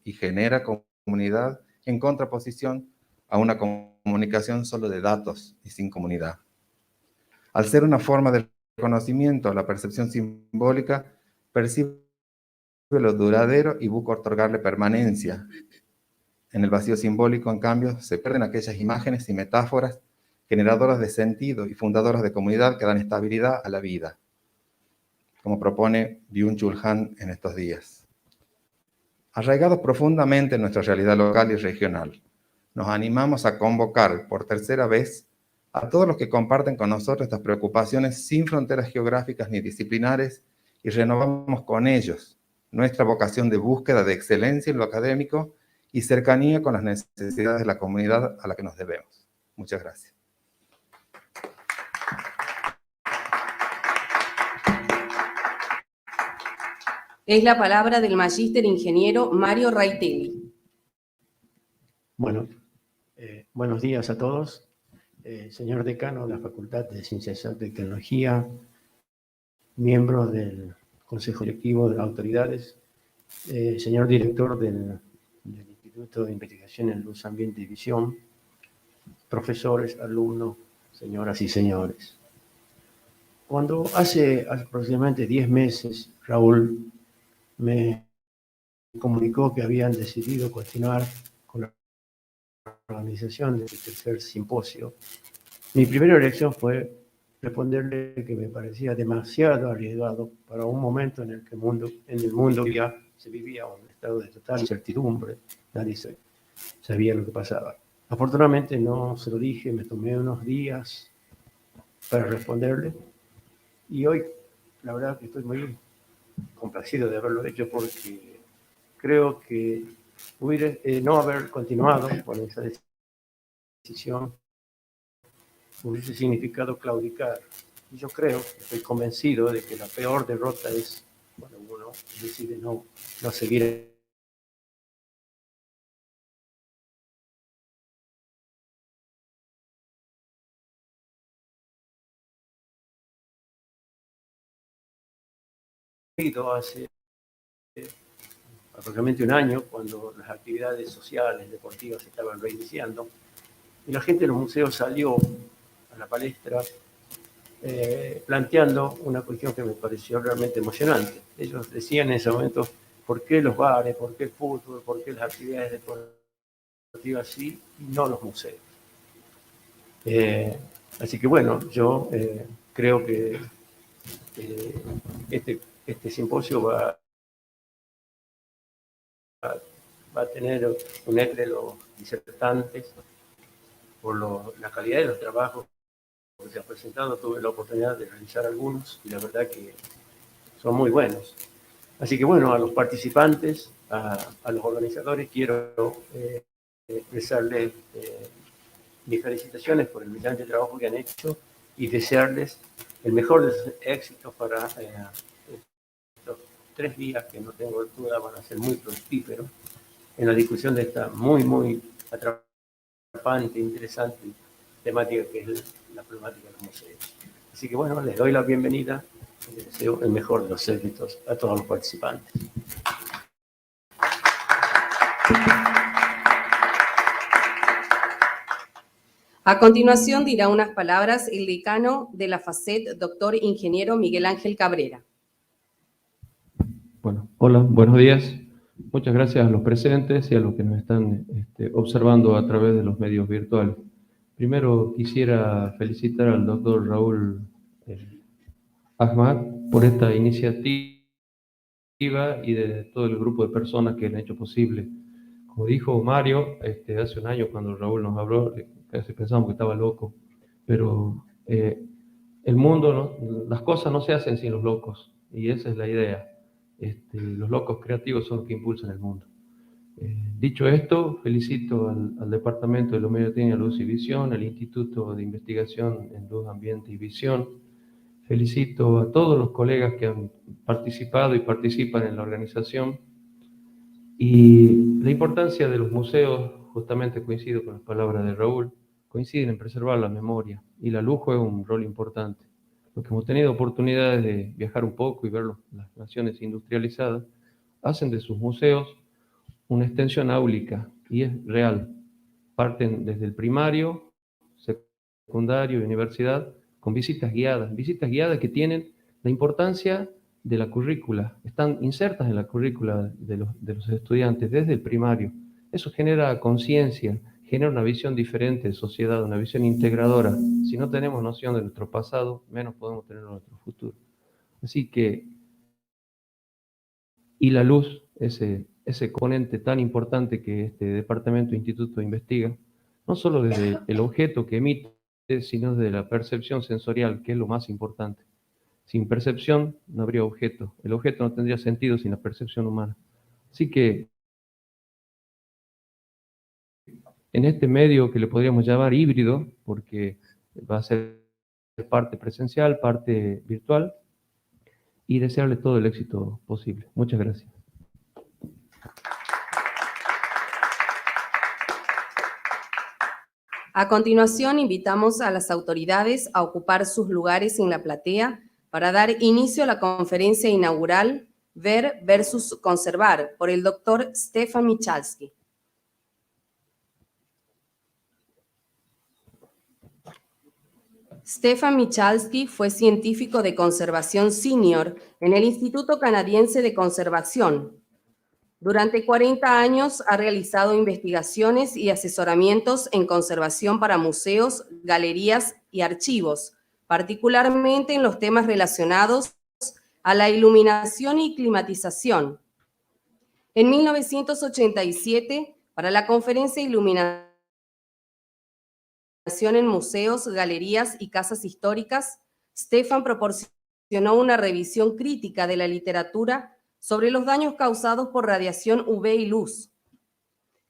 y genera comunidad en contraposición a una comunicación solo de datos y sin comunidad. Al ser una forma de conocimiento, la percepción simbólica percibe lo duradero y busca otorgarle permanencia. En el vacío simbólico, en cambio, se pierden aquellas imágenes y metáforas generadoras de sentido y fundadoras de comunidad que dan estabilidad a la vida, como propone Byung-Chul Han en estos días. Arraigados profundamente en nuestra realidad local y regional, nos animamos a convocar por tercera vez a todos los que comparten con nosotros estas preocupaciones sin fronteras geográficas ni disciplinares y renovamos con ellos nuestra vocación de búsqueda de excelencia en lo académico y cercanía con las necesidades de la comunidad a la que nos debemos. Muchas gracias. Es la palabra del magíster ingeniero Mario Raitelli. Bueno, buenos días a todos. Señor decano de la Facultad de Ciencias Exactas y Tecnología, miembros del Consejo Directivo de las Autoridades, señor director del Instituto de Investigación en Luz, Ambiente y Visión, profesores, alumnos, señoras y señores. Cuando hace aproximadamente 10 meses, Raúl me comunicó que habían decidido continuar con la organización del III Simposio, mi primera reacción fue responderle que me parecía demasiado arriesgado para un momento en el que en el mundo ya se vivía un estado de total incertidumbre, nadie sabía lo que pasaba. Afortunadamente no se lo dije, me tomé unos días para responderle y hoy la verdad que estoy muy complacido de haberlo hecho porque creo que no haber continuado con esa decisión hubiese significado claudicar. Y yo creo, estoy convencido de que la peor derrota es cuando uno decide no seguir hace aproximadamente un año, cuando las actividades sociales, deportivas se estaban reiniciando, y la gente de los museos salió a la palestra planteando una cuestión que me pareció realmente emocionante. Ellos decían en ese momento, ¿por qué los bares, por qué el fútbol, por qué las actividades deportivas sí y no los museos? Así que bueno, yo creo que este simposio va a tener un eco de los disertantes por la calidad de los trabajos que se han presentado. Tuve la oportunidad de realizar algunos y la verdad que son muy buenos. Así que bueno, a los participantes, a los organizadores, quiero expresarles mis felicitaciones por el brillante trabajo que han hecho y desearles el mejor de sus éxitos para estos 3 días que no tengo duda van a ser muy fructíferos en la discusión de esta muy atrapante, interesante temática que es la problemática de los museos. Así que bueno, les doy la bienvenida y les deseo el mejor de los éxitos a todos los participantes. A continuación dirá unas palabras el decano de la FACET, doctor ingeniero Miguel Ángel Cabrera. Bueno, hola, buenos días. Muchas gracias a los presentes y a los que nos están observando a través de los medios virtuales. Primero quisiera felicitar al doctor Raúl Ahmad por esta iniciativa y de todo el grupo de personas que han hecho posible. Como dijo Mario, hace un año cuando Raúl nos habló, casi pensamos que estaba loco, pero el mundo, las cosas no se hacen sin los locos, y esa es la idea. Los locos creativos son los que impulsan el mundo. Dicho esto, felicito al Departamento de Iluminación, Luz y Visión, al Instituto de Investigación en Luz, Ambiente y Visión. Felicito a todos los colegas que han participado y participan en la organización. Y la importancia de los museos, justamente coincido con las palabras de Raúl, coinciden en preservar la memoria, y la luz juega un rol importante. Los que hemos tenido oportunidades de viajar un poco y ver las naciones industrializadas, hacen de sus museos una extensión áulica y es real. Parten desde el primario, secundario y universidad con visitas guiadas que tienen la importancia de la currícula, están insertas en la currícula de los estudiantes desde el primario. Eso genera conciencia, genera una visión diferente de sociedad, una visión integradora. Si no tenemos noción de nuestro pasado, menos podemos tener nuestro futuro. Así que, y la luz, ese componente tan importante que este departamento o instituto investiga, no solo desde el objeto que emite, sino desde la percepción sensorial, que es lo más importante. Sin percepción no habría objeto. El objeto no tendría sentido sin la percepción humana. Así que, en este medio que le podríamos llamar híbrido, porque va a ser parte presencial, parte virtual, y desearle todo el éxito posible. Muchas gracias. A continuación, invitamos a las autoridades a ocupar sus lugares en la platea para dar inicio a la conferencia inaugural Ver versus Conservar por el doctor Stefan Michalski. Stefan Michalski fue científico de conservación senior en el Instituto Canadiense de Conservación. Durante 40 años ha realizado investigaciones y asesoramientos en conservación para museos, galerías y archivos, particularmente en los temas relacionados a la iluminación y climatización. En 1987, para la conferencia Iluminación en museos, galerías y casas históricas, Stefan proporcionó una revisión crítica de la literatura sobre los daños causados por radiación UV y luz.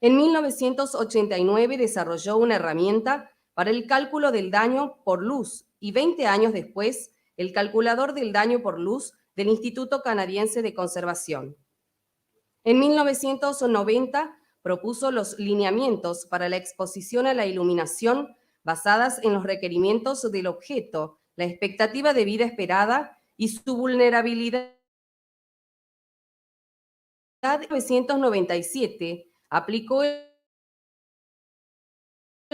En 1989 desarrolló una herramienta para el cálculo del daño por luz y 20 años después, el calculador del daño por luz del Instituto Canadiense de Conservación. En 1990 propuso los lineamientos para la exposición a la iluminación basadas en los requerimientos del objeto, la expectativa de vida esperada y su vulnerabilidad. En 1997 aplicó el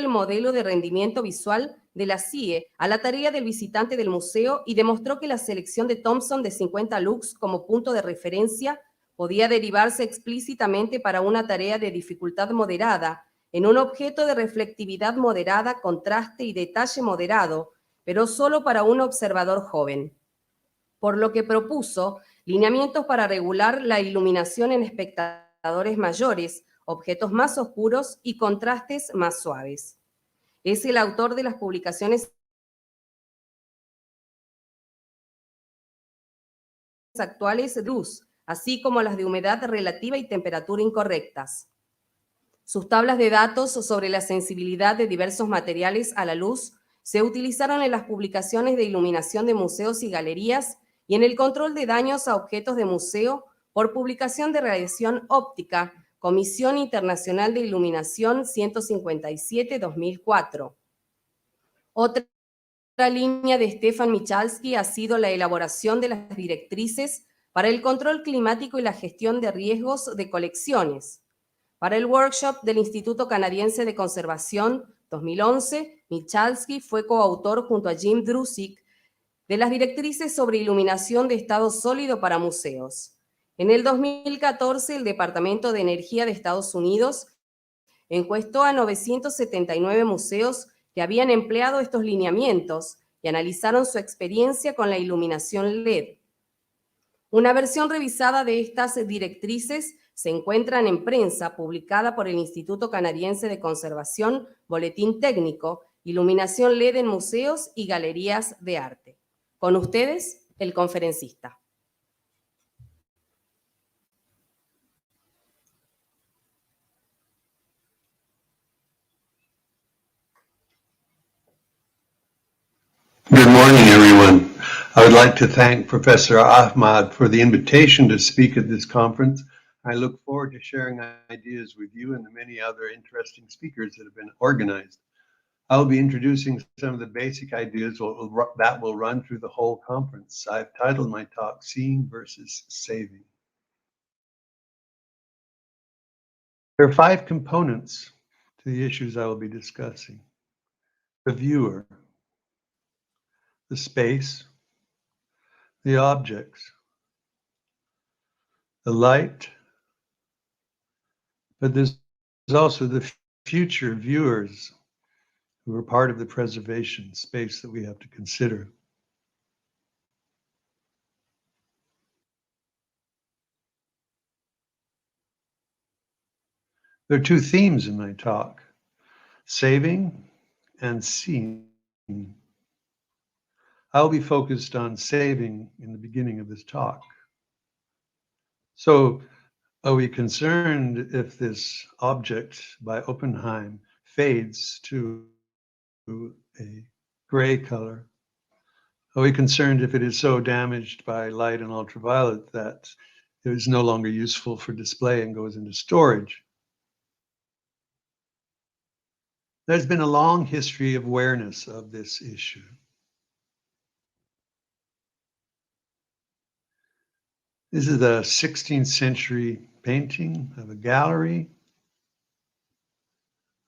modelo de rendimiento visual de la CIE a la tarea del visitante del museo y demostró que la selección de Thomson de 50 lux como punto de referencia podía derivarse explícitamente para una tarea de dificultad moderada en un objeto de reflectividad moderada, contraste y detalle moderado, pero solo para un observador joven. Por lo que propuso lineamientos para regular la iluminación en espectadores mayores, objetos más oscuros y contrastes más suaves. Es el autor de las publicaciones actuales de luz, así como las de humedad relativa y temperatura incorrectas. Sus tablas de datos sobre la sensibilidad de diversos materiales a la luz se utilizaron en las publicaciones de iluminación de museos y galerías y en el control de daños a objetos de museo por publicación de radiación óptica, Comisión Internacional de Iluminación 157-2004. Otra línea de Stefan Michalski ha sido la elaboración de las directrices para el control climático y la gestión de riesgos de colecciones. Para el workshop del Instituto Canadiense de Conservación 2011, Michalski fue coautor junto a Jim Drusick de las directrices sobre iluminación de estado sólido para museos. En el 2014, el Departamento de Energía de Estados Unidos encuestó a 979 museos que habían empleado estos lineamientos y analizaron su experiencia con la iluminación LED. Una versión revisada de estas directrices se encuentran en prensa publicada por el Instituto Canadiense de Conservación, Boletín Técnico, Iluminación LED en Museos y Galerías de Arte. Con ustedes, el conferencista. Good morning, everyone. I would like to thank Professor Ahmad for the invitation to speak at this conference. I look forward to sharing ideas with you and the many other interesting speakers that have been organized. I'll be introducing some of the basic ideas that will run through the whole conference. I've titled my talk, Seeing versus Saving. There are 5 components to the issues I will be discussing: the viewer, the space, the objects, the light, but there's also the future viewers who are part of the preservation space that we have to consider. There are 2 themes in my talk: saving and seeing. I'll be focused on saving in the beginning of this talk. So, are we concerned if this object by Oppenheim fades to a gray color? Are we concerned if it is so damaged by light and ultraviolet that it is no longer useful for display and goes into storage? There's been a long history of awareness of this issue. This is a 16th century painting of a gallery.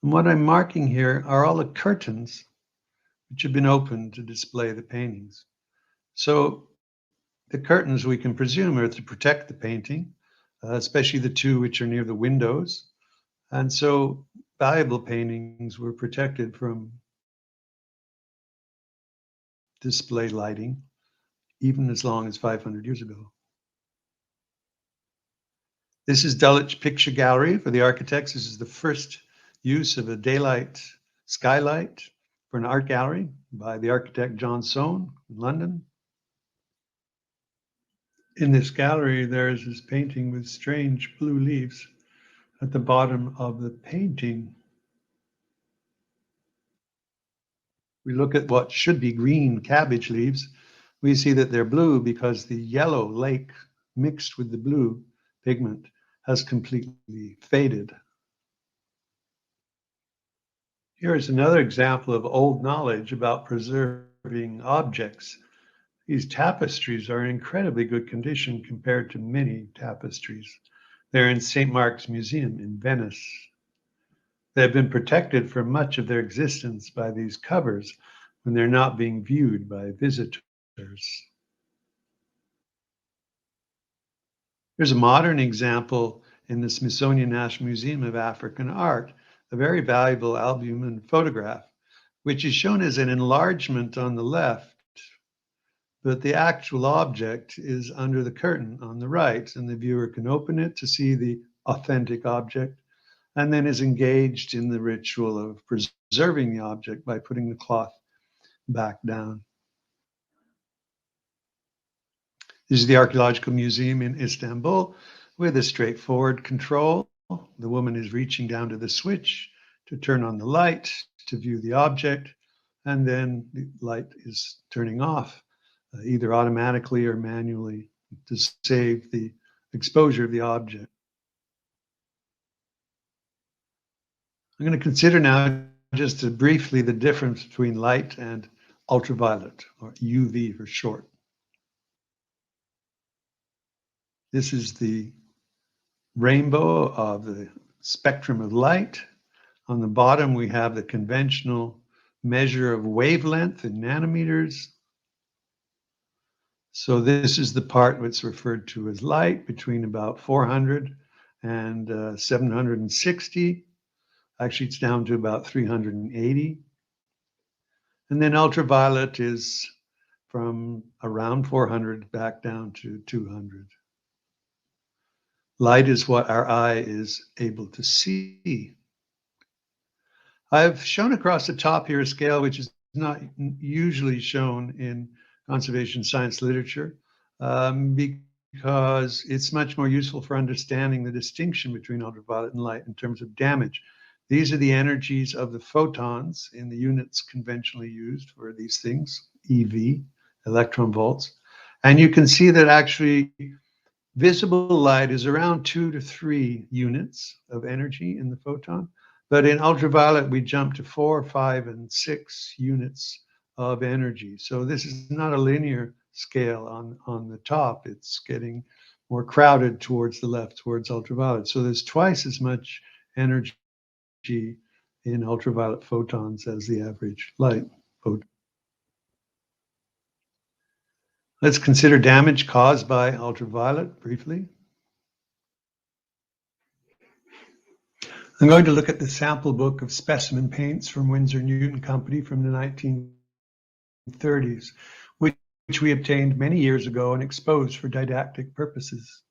And what I'm marking here are all the curtains which have been opened to display the paintings. So the curtains, we can presume, are to protect the painting, especially the 2 which are near the windows. And so valuable paintings were protected from display lighting, even as long as 500 years ago. This is Dulwich Picture Gallery for the architects. This is the first use of a daylight skylight for an art gallery by the architect John Soane in London. In this gallery, there is this painting with strange blue leaves at the bottom of the painting. We look at what should be green cabbage leaves. We see that they're blue because the yellow lake mixed with the blue pigment has completely faded. Here is another example of old knowledge about preserving objects. These tapestries are in incredibly good condition compared to many tapestries. They're in St. Mark's Museum in Venice. They have been protected for much of their existence by these covers when they're not being viewed by visitors. There's a modern example in the Smithsonian National Museum of African Art, a very valuable albumin photograph, which is shown as an enlargement on the left, but the actual object is under the curtain on the right, and the viewer can open it to see the authentic object, and then is engaged in the ritual of preserving the object by putting the cloth back down. This is the Archaeological Museum in Istanbul with a straightforward control. The woman is reaching down to the switch to turn on the light to view the object, and then the light is turning off, either automatically or manually, to save the exposure of the object. I'm going to consider now just briefly the difference between light and ultraviolet, or UV for short. This is the rainbow of the spectrum of light. On the bottom, we have the conventional measure of wavelength in nanometers. So this is the part that's referred to as light, between about 400 and 760. Actually, it's down to about 380. And then ultraviolet is from around 400 back down to 200. Light is what our eye is able to see. I've shown across the top here a scale which is not usually shown in conservation science literature because it's much more useful for understanding the distinction between ultraviolet and light in terms of damage. These are the energies of the photons in the units conventionally used for these things, EV, electron volts. And you can see that actually visible light is around 2 to 3 units of energy in the photon. But in ultraviolet, we jump to 4, 5, and 6 units of energy. So this is not a linear scale on the top. It's getting more crowded towards the left, towards ultraviolet. So there's twice as much energy in ultraviolet photons as the average light photon. Let's consider damage caused by ultraviolet briefly. I'm going to look at the sample book of specimen paints from Winsor Newton Company from the 1930s, which we obtained many years ago and exposed for didactic purposes.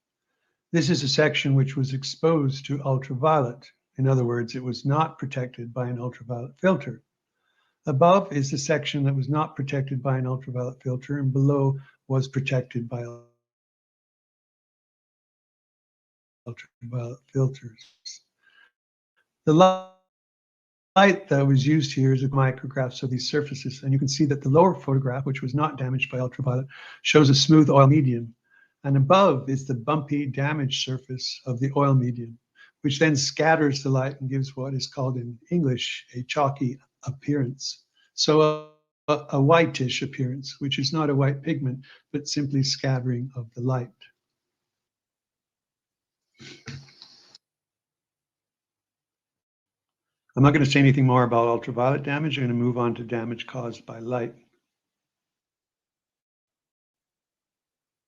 This is a section which was exposed to ultraviolet. In other words, it was not protected by an ultraviolet filter. Above is the section that was not protected by an ultraviolet filter, and below was protected by ultraviolet filters. The light that was used here is micrographs of these surfaces, and you can see that the lower photograph, which was not damaged by ultraviolet, shows a smooth oil medium, and above is the bumpy damaged surface of the oil medium, which then scatters the light and gives what is called in English a chalky appearance. So a whitish appearance, which is not a white pigment, but simply scattering of the light. I'm not going to say anything more about ultraviolet damage. I'm going to move on to damage caused by light.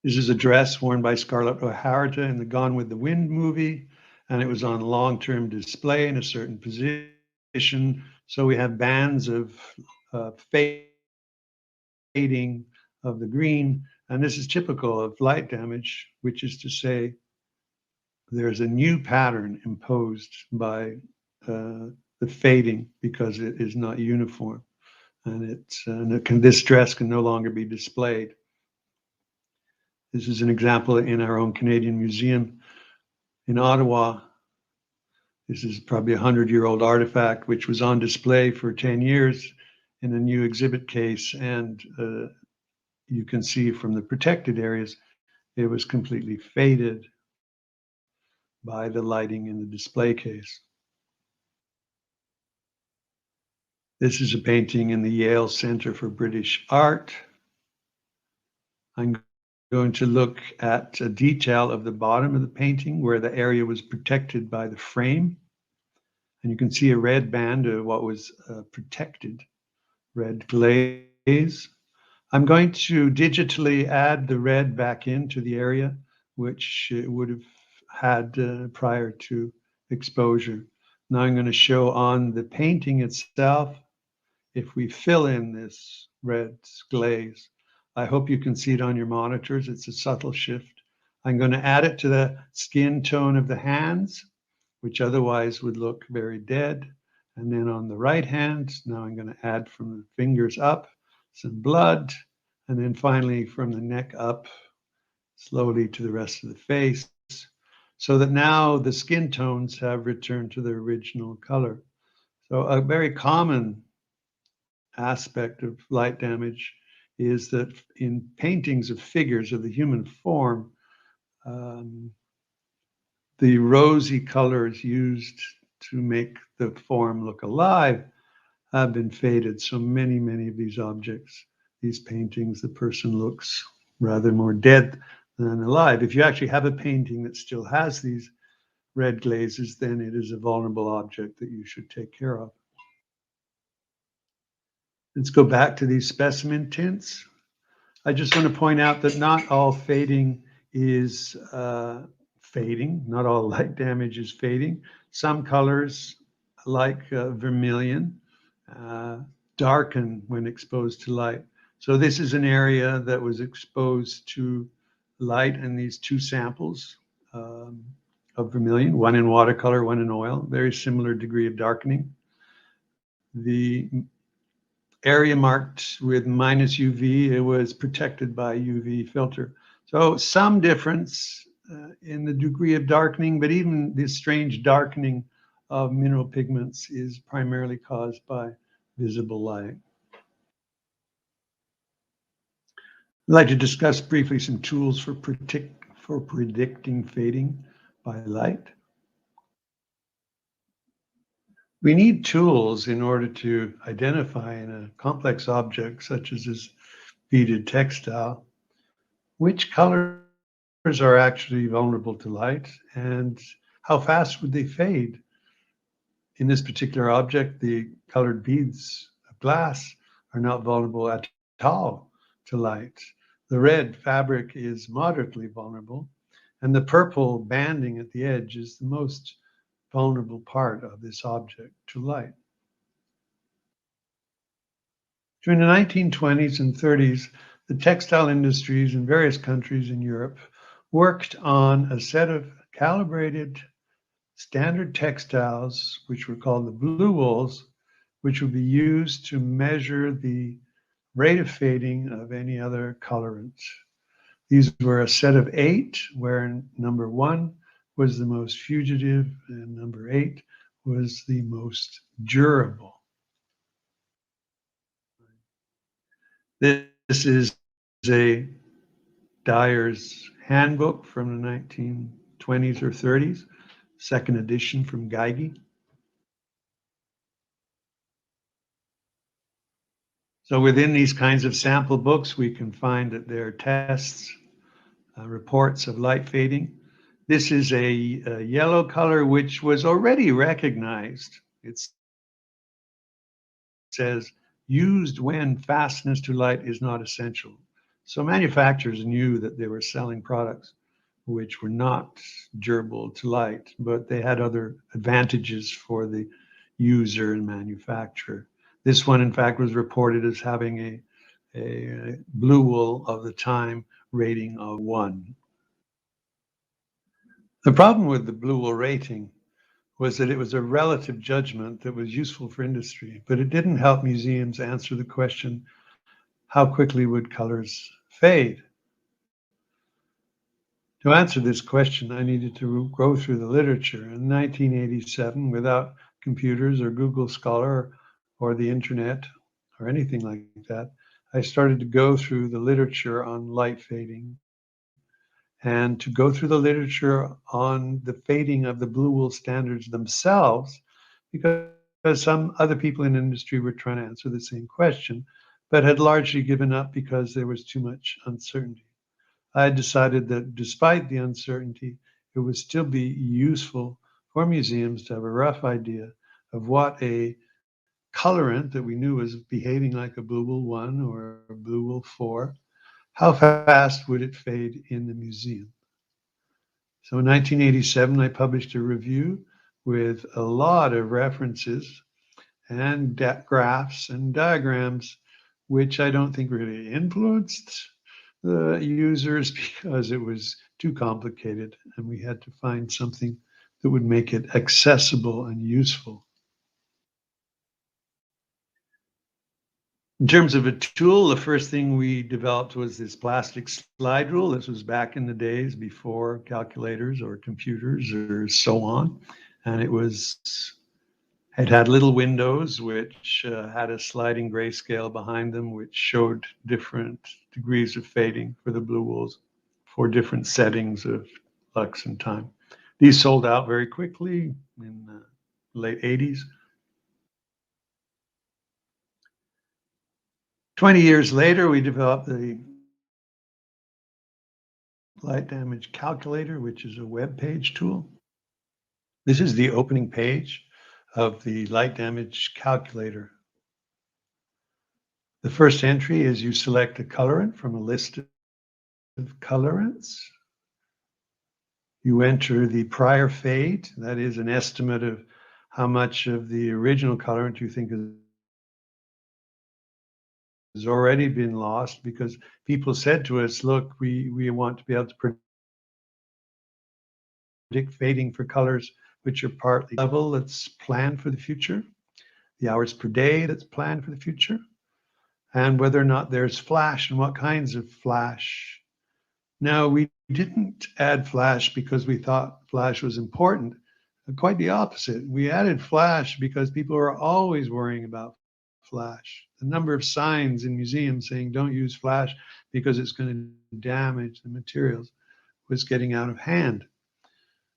This is a dress worn by Scarlett O'Hara in the Gone with the Wind movie, and it was on long-term display in a certain position. So we have bands of fading of the green, and this is typical of light damage, which is to say there's a new pattern imposed by the fading because it is not uniform, and this dress can no longer be displayed. This is an example in our own Canadian Museum in Ottawa. This is probably a 100-year-old artifact which was on display for 10 years in a new exhibit case, and you can see from the protected areas it was completely faded by the lighting in the display case. This is a painting in the Yale Center for British Art. I'm going to look at a detail of the bottom of the painting where the area was protected by the frame. And you can see a red band of what was protected, red glaze. I'm going to digitally add the red back into the area, which it would have had prior to exposure. Now I'm going to show on the painting itself, if we fill in this red glaze. I hope you can see it on your monitors. It's a subtle shift. I'm going to add it to the skin tone of the hands, which otherwise would look very dead. And then on the right hand, now I'm going to add from the fingers up some blood, and then finally from the neck up, slowly to the rest of the face, so that now the skin tones have returned to their original color. So a very common aspect of light damage is that in paintings of figures of the human form, the rosy colors used to make the form look alive have been faded. So many of these objects, these paintings, the person looks rather more dead than alive. If you actually have a painting that still has these red glazes, then it is a vulnerable object that you should take care of. Let's go back to these specimen tints. I just want to point out that not all fading is fading. Not all light damage is fading. Some colors, like vermilion, darken when exposed to light. So this is an area that was exposed to light in these two samples of vermilion, one in watercolor, one in oil, very similar degree of darkening. The area marked with minus UV, it was protected by UV filter. So some difference in the degree of darkening, but even this strange darkening of mineral pigments is primarily caused by visible light. I'd like to discuss briefly some tools for predicting fading by light. We need tools in order to identify in a complex object such as this beaded textile which colors are actually vulnerable to light and how fast would they fade In this particular object, the colored beads of glass are not vulnerable at all to light. The red fabric is moderately vulnerable, and the purple banding at the edge is the most vulnerable part of this object to light. During the 1920s and 30s, the textile industries in various countries in Europe worked on a set of calibrated standard textiles, which were called the blue wools, which would be used to measure the rate of fading of any other colorant. These were a set of 8, where number 1 was the most fugitive and number 8 was the most durable. This is a dyer's handbook from the 1920s or 30s, second edition from Geigy. So within these kinds of sample books, we can find that there are tests, reports of light fading. This is a yellow color which was already recognized. It says, used when fastness to light is not essential. So manufacturers knew that they were selling products which were not durable to light, but they had other advantages for the user and manufacturer. This one, in fact, was reported as having a blue wool of the time rating of 1. The problem with the blue wool rating was that it was a relative judgment that was useful for industry, but it didn't help museums answer the question, how quickly would colors fade? To answer this question, I needed to go through the literature. In 1987, without computers or Google Scholar or the internet or anything like that, I started to go through the literature on light fading and to go through the literature on the fading of the blue wool standards themselves, because some other people in industry were trying to answer the same question, but had largely given up because there was too much uncertainty. I decided that despite the uncertainty, it would still be useful for museums to have a rough idea of what a colorant that we knew was behaving like a blue wool 1 or a blue wool 4, how fast would it fade in the museum? So in 1987, I published a review with a lot of references and graphs and diagrams, which I don't think really influenced the users because it was too complicated and we had to find something that would make it accessible and useful. In terms of a tool, the first thing we developed was this plastic slide rule. This was back in the days before calculators or computers or so on. And it had little windows which had a sliding grayscale behind them, which showed different degrees of fading for the blue wools for different settings of lux and time. These sold out very quickly in the late 80s. 20 years later, we developed the light damage calculator, which is a web page tool. This is the opening page of the light damage calculator. The first entry is you select a colorant from a list of colorants. You enter the prior fade, that is an estimate of how much of the original colorant you think has already been lost, because people said to us, look, we want to be able to predict fading for colors which are partly level that's planned for the future, the hours per day that's planned for the future, and whether or not there's flash and what kinds of flash. Now, we didn't add flash because we thought flash was important. Quite the opposite. We added flash because people are always worrying about flash. The number of signs in museums saying don't use flash because it's going to damage the materials was getting out of hand.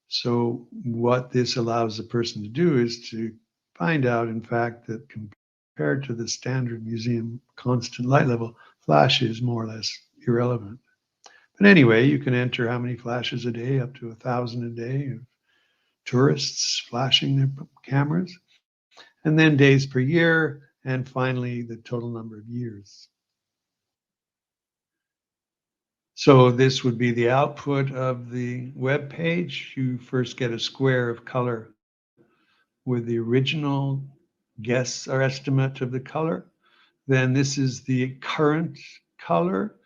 So what this allows the person to do is to find out, in fact, that compared to the standard museum constant light level, flash is more or less irrelevant. But anyway, you can enter how many flashes a day, up to 1,000 a day of tourists flashing their cameras. and then days per year, and finally the total number of years. So this would be the output of the web page. You first get a square of color with the original guess or estimate of the color. Then this is the current color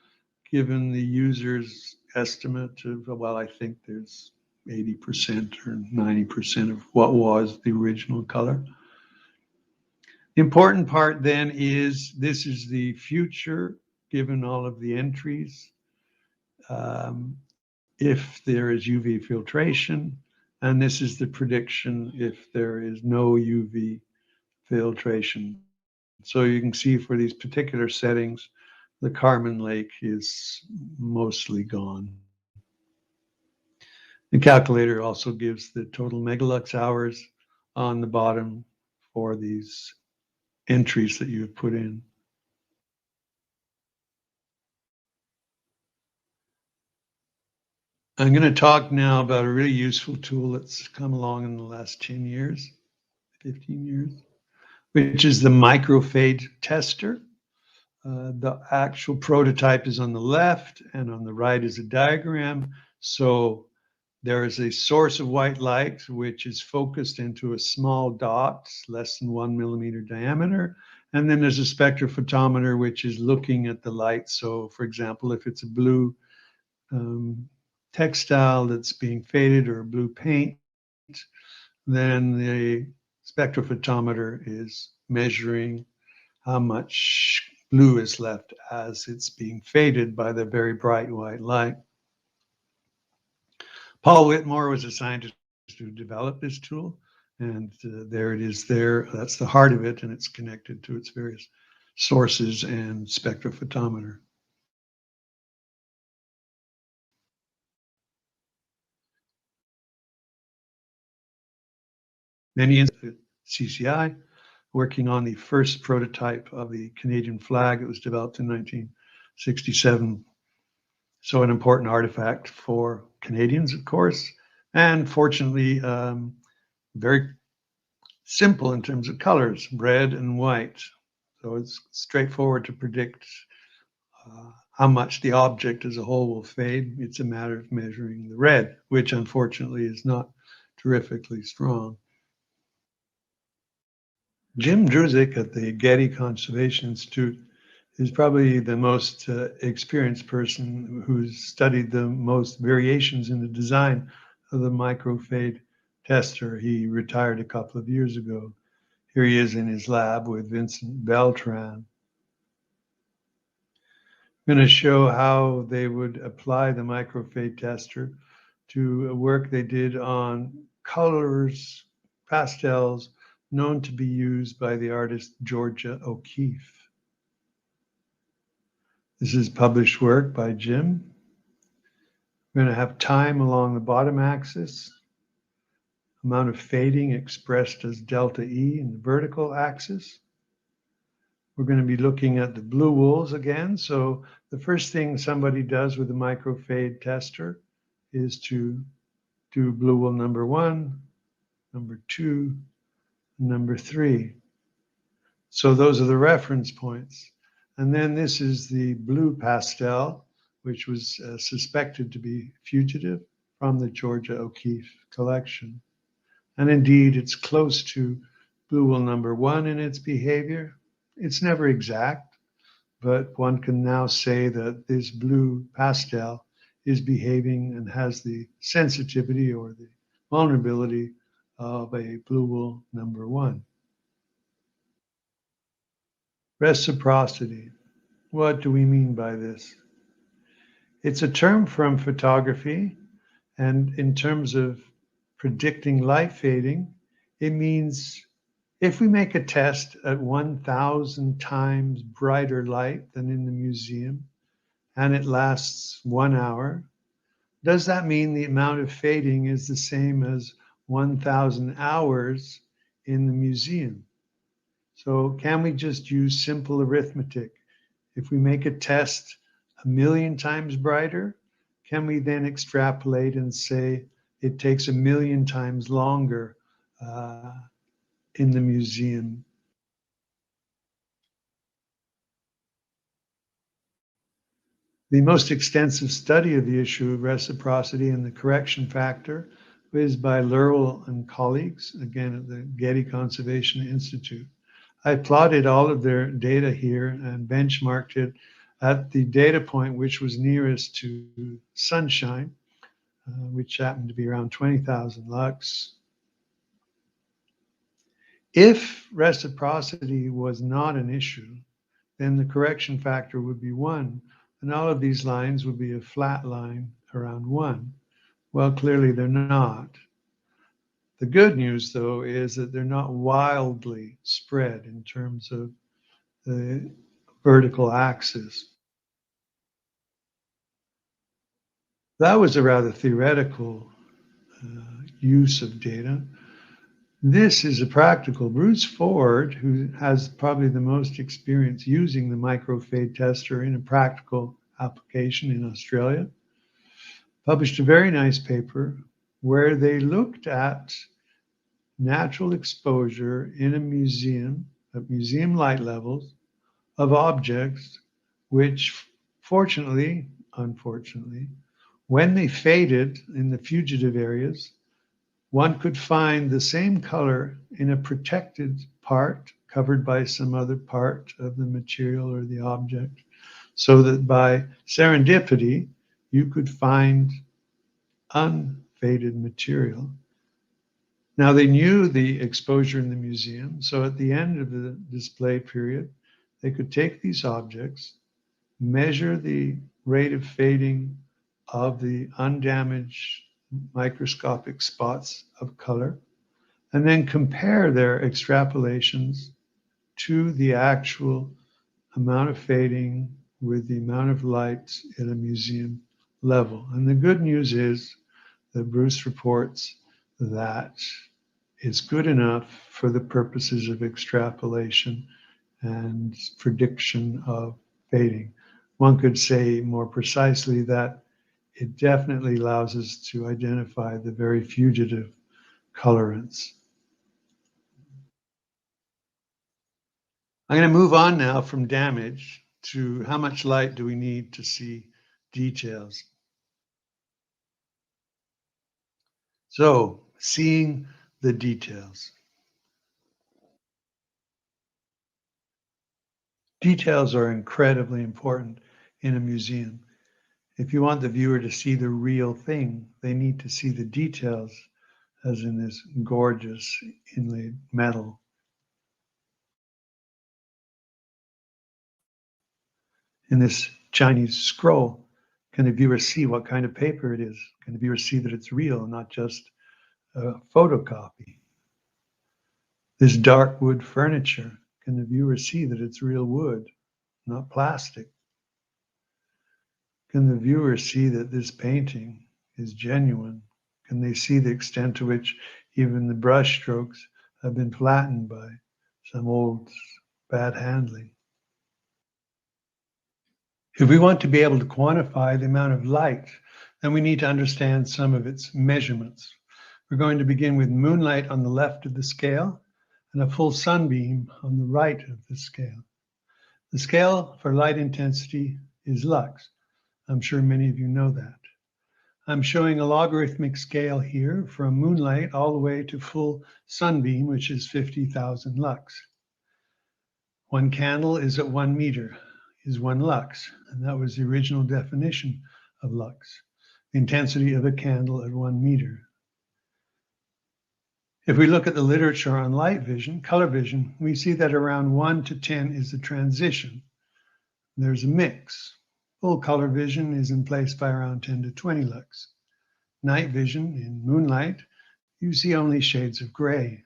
given the user's estimate of, well, I think there's 80% or 90% of what was the original color. The important part then is this is the future given all of the entries. If there is UV filtration, and this is the prediction if there is no UV filtration. So you can see for these particular settings, the Carmen Lake is mostly gone. The calculator also gives the total megalux hours on the bottom for these entries that you have put in. I'm going to talk now about a really useful tool that's come along in the last 10 years, 15 years, which is the Microphage Tester. The actual prototype is on the left, and on the right is a diagram. So there is a source of white light, which is focused into a small dot, less than 1 millimeter diameter. And then there's a spectrophotometer, which is looking at the light. So for example, if it's a blue textile that's being faded or blue paint, then the spectrophotometer is measuring how much blue is left as it's being faded by the very bright white light. Paul Whitmore was a scientist who developed this tool, and there it is there. That's the heart of it, and it's connected to its various sources and spectrophotometer. Many in CCI working on the first prototype of the Canadian flag. It was developed in 1967. So an important artifact for Canadians, of course, and fortunately, very simple in terms of colors, red and white. So it's straightforward to predict how much the object as a whole will fade. It's a matter of measuring the red, which unfortunately is not terrifically strong. Jim Druzik at the Getty Conservation Institute is probably the most experienced person who's studied the most variations in the design of the Microphage Tester. He retired a couple of years ago. Here he is in his lab with Vincent Beltran. I'm going to show how they would apply the Microphage Tester to a work they did on colors, pastels, known to be used by the artist Georgia O'Keeffe. This is published work by Jim. We're going to have time along the bottom axis, amount of fading expressed as delta E in the vertical axis. We're going to be looking at the blue wools again. So the first thing somebody does with the Microphage Tester is to do blue wool number 1, number 2, number 3. So those are the reference points. And then this is the blue pastel, which was suspected to be fugitive from the Georgia O'Keeffe collection. And indeed, it's close to blue wool number 1 in its behavior. It's never exact, but one can now say that this blue pastel is behaving and has the sensitivity or the vulnerability of a blue wool number 1. Reciprocity. What do we mean by this? It's a term from photography, and in terms of predicting light fading, it means if we make a test at 1,000 times brighter light than in the museum, and it lasts 1 hour, does that mean the amount of fading is the same as 1,000 hours in the museum? So can we just use simple arithmetic? If we make a test 1,000,000 times brighter, can we then extrapolate and say it takes 1,000,000 times longer in the museum. The most extensive study of the issue of reciprocity and the correction factor was by Lurwell and colleagues, again at the Getty Conservation Institute. I plotted all of their data here and benchmarked it at the data point which was nearest to sunshine, which happened to be around 20,000 lux. If reciprocity was not an issue, then the correction factor would be 1, and all of these lines would be a flat line around 1. Well, clearly they're not. The good news, though, is that they're not wildly spread in terms of the vertical axis. That was a rather theoretical use of data. This is a practical. Bruce Ford, who has probably the most experience using the Microphage Tester in a practical application in Australia, published a very nice paper where they looked at natural exposure in a museum, at museum light levels, of objects which, fortunately, unfortunately, when they faded in the fugitive areas, one could find the same color in a protected part covered by some other part of the material or the object, so that by serendipity, you could find unfaded material. Now, they knew the exposure in the museum, so at the end of the display period, they could take these objects, measure the rate of fading of the undamaged microscopic spots of color, and then compare their extrapolations to the actual amount of fading with the amount of light at a museum level. And the good news is that Bruce reports that it's good enough for the purposes of extrapolation and prediction of fading. One could say more precisely that it definitely allows us to identify the very fugitive colorants. I'm going to move on now from damage to how much light do we need to see details. So, seeing the details. Details are incredibly important in a museum. If you want the viewer to see the real thing, they need to see the details, as in this gorgeous inlaid metal. In this Chinese scroll, can the viewer see what kind of paper it is? Can the viewer see that it's real, not just a photocopy? This dark wood furniture, can the viewer see that it's real wood, not plastic? Can the viewer see that this painting is genuine? Can they see the extent to which even the brush strokes have been flattened by some old bad handling? If we want to be able to quantify the amount of light, then we need to understand some of its measurements. We're going to begin with moonlight on the left of the scale and a full sunbeam on the right of the scale. The scale for light intensity is lux. I'm sure many of you know that. I'm showing a logarithmic scale here from moonlight all the way to full sunbeam, which is 50,000 lux. One candle is at 1 meter, is 1 lux, and that was the original definition of lux, the intensity of a candle at 1 meter. If we look at the literature on light vision, color vision, we see that around 1 to 10 is the transition. There's a mix. Full color vision is in place by around 10 to 20 lux. Night vision, in moonlight, you see only shades of gray.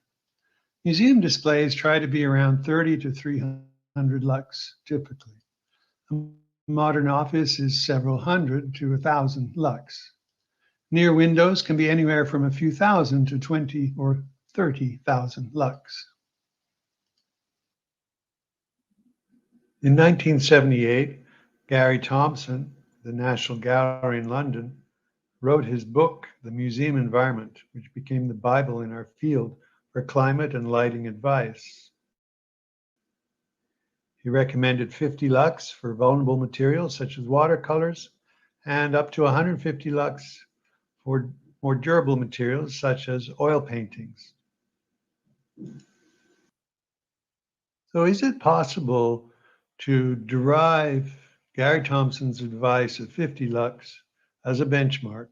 Museum displays try to be around 30 to 300 lux typically. A modern office is several hundred to 1,000 lux. Near windows can be anywhere from a few thousand to 20 or 30,000 lux. In 1978, Gary Thompson, the National Gallery in London, wrote his book, The Museum Environment, which became the Bible in our field for climate and lighting advice. He recommended 50 lux for vulnerable materials such as watercolors and up to 150 lux for more durable materials such as oil paintings. So is it possible to derive Gary Thompson's advice of 50 lux as a benchmark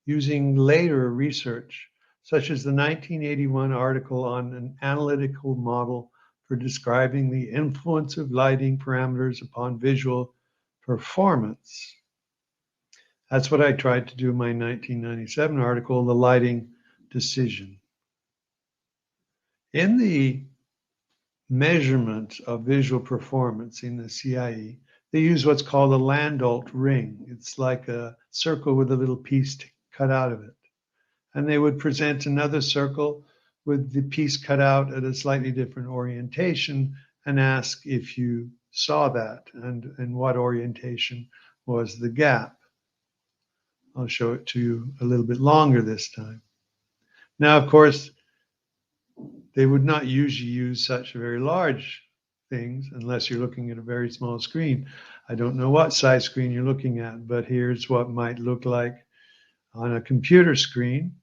using later research, such as the 1981 article on an analytical model for describing the influence of lighting parameters upon visual performance? That's what I tried to do in my 1997 article, The Lighting Decision. In the measurement of visual performance in the CIE, they use what's called a Landolt ring. It's like a circle with a little piece cut out of it. And they would present another circle with the piece cut out at a slightly different orientation and ask if you saw that and what orientation was the gap. I'll show it to you a little bit longer this time. Now, of course, they would not usually use such very large things unless you're looking at a very small screen. I don't know what size screen you're looking at, but here's what might look like on a computer screen.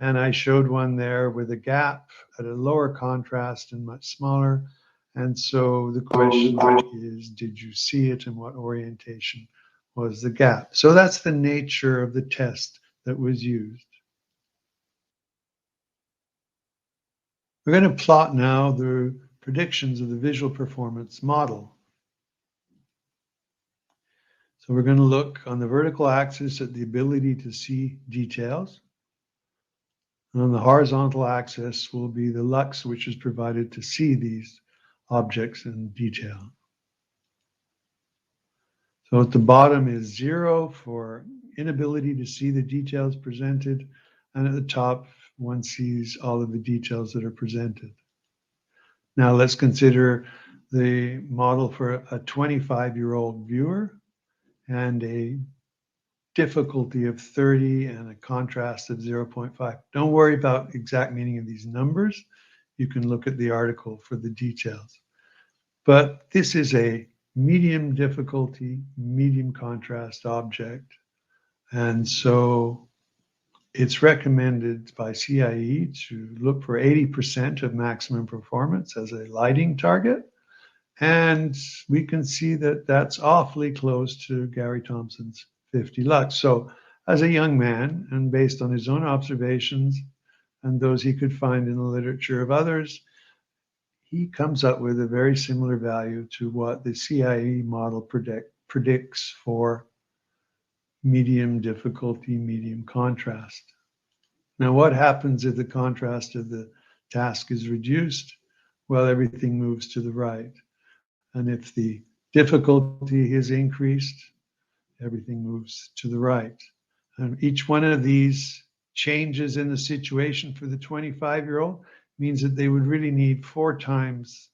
And I showed one there with a gap at a lower contrast and much smaller. And so the question is, did you see it and what orientation was the gap? So that's the nature of the test that was used. We're going to plot now the predictions of the visual performance model. So we're going to look on the vertical axis at the ability to see details. And on the horizontal axis will be the lux, which is provided to see these objects in detail. So at the bottom is 0 for inability to see the details presented, and at the top, one sees all of the details that are presented. Now let's consider the model for a 25-year-old viewer and a difficulty of 30 and a contrast of 0.5. Don't worry about exact meaning of these numbers. You can look at the article for the details. But this is a medium difficulty, medium contrast object. And so it's recommended by CIE to look for 80% of maximum performance as a lighting target. And we can see that that's awfully close to Gary Thompson's 50 lux. So as a young man, and based on his own observations and those he could find in the literature of others, he comes up with a very similar value to what the CIE model predicts for medium difficulty, medium contrast. Now, what happens if the contrast of the task is reduced? Well, everything moves to the right. And if the difficulty is increased, everything moves to the right. And each one of these changes in the situation for the 25-year-old means that they would really need 4 times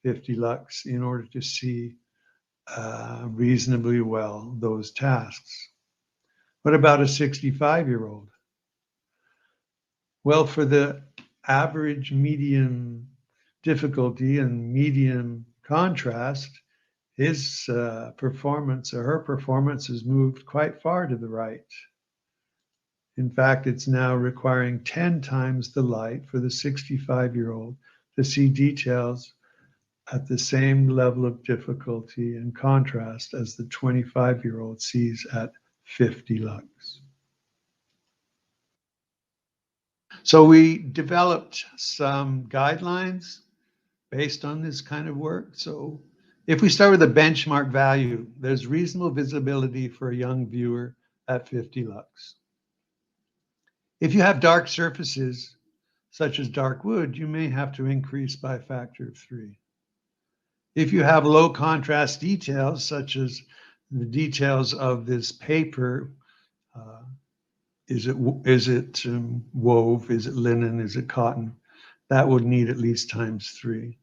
50 lux in order to see reasonably well those tasks. What about a 65-year-old? Well, for the average medium difficulty and medium contrast, his performance or her performance has moved quite far to the right. In fact, it's now requiring 10 times the light for the 65-year-old to see details at the same level of difficulty and contrast as the 25-year-old sees at 50 lux. So we developed some guidelines based on this kind of work. So if we start with a benchmark value, there's reasonable visibility for a young viewer at 50 lux. If you have dark surfaces, such as dark wood, you may have to increase by a factor of 3. If you have low contrast details, such as the details of this paper, is it wove? Is it linen? Is it cotton? That would need at least times 3.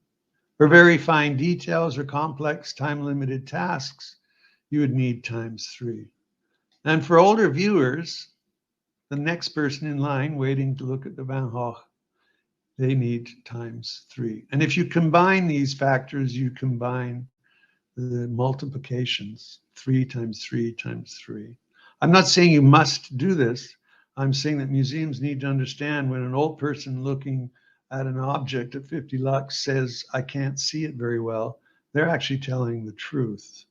For very fine details or complex time-limited tasks, you would need times 3. And for older viewers, the next person in line waiting to look at the Van Gogh, they need times 3. And if you combine these factors, you combine the multiplications, 3 times 3 times 3. I'm not saying you must do this. I'm saying that museums need to understand when an old person looking at an object at 50 lux says, I can't see it very well, they're actually telling the truth.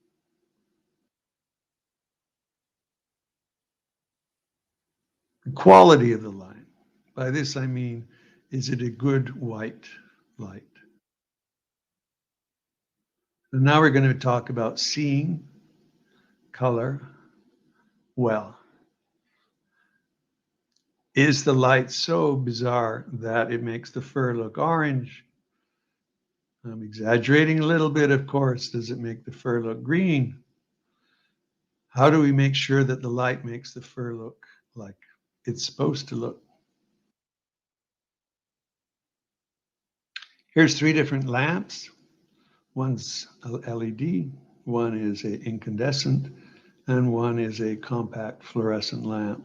The quality of the light. By this I mean, is it a good white light? And now we're going to talk about seeing color well. Is the light so bizarre that it makes the fur look orange? I'm exaggerating a little bit, of course. Does it make the fur look green? How do we make sure that the light makes the fur look like it's supposed to look? Here's 3 different lamps. One's a LED, one is an incandescent, and one is a compact fluorescent lamp.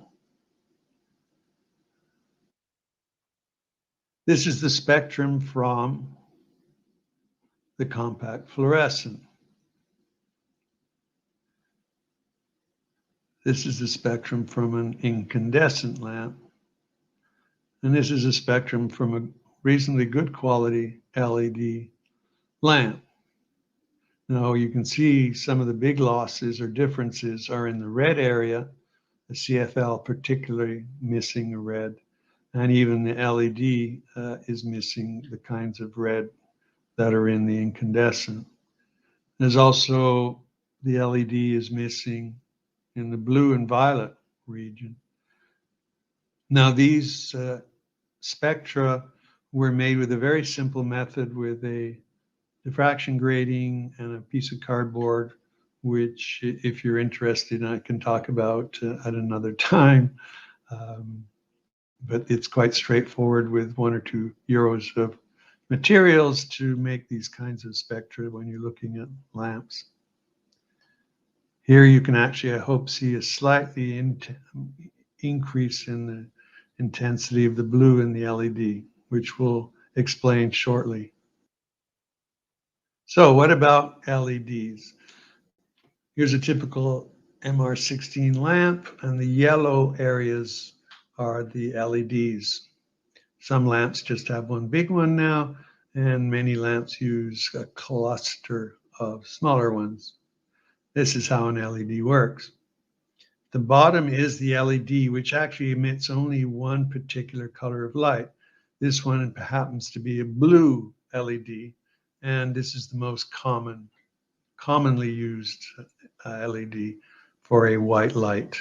This is the spectrum from the compact fluorescent. This is the spectrum from an incandescent lamp. And this is a spectrum from a reasonably good quality LED lamp. Now you can see some of the big losses or differences are in the red area, the CFL particularly missing a red, and even the LED is missing the kinds of red that are in the incandescent. There's also the LED is missing in the blue and violet region. Now these spectra were made with a very simple method with a diffraction grating and a piece of cardboard, which if you're interested, I can talk about at another time. But it's quite straightforward with 1 or 2 euros of materials to make these kinds of spectra when you're looking at lamps. Here you can actually, I hope, see a slightly increase in the intensity of the blue in the LED, which we'll explain shortly. So what about LEDs? Here's a typical MR16 lamp, and the yellow areas are the LEDs. Some lamps just have one big one now, and many lamps use a cluster of smaller ones. This is how an LED works. The bottom is the LED, which actually emits only one particular color of light. This one happens to be a blue LED, and this is the most commonly used LED for a white light.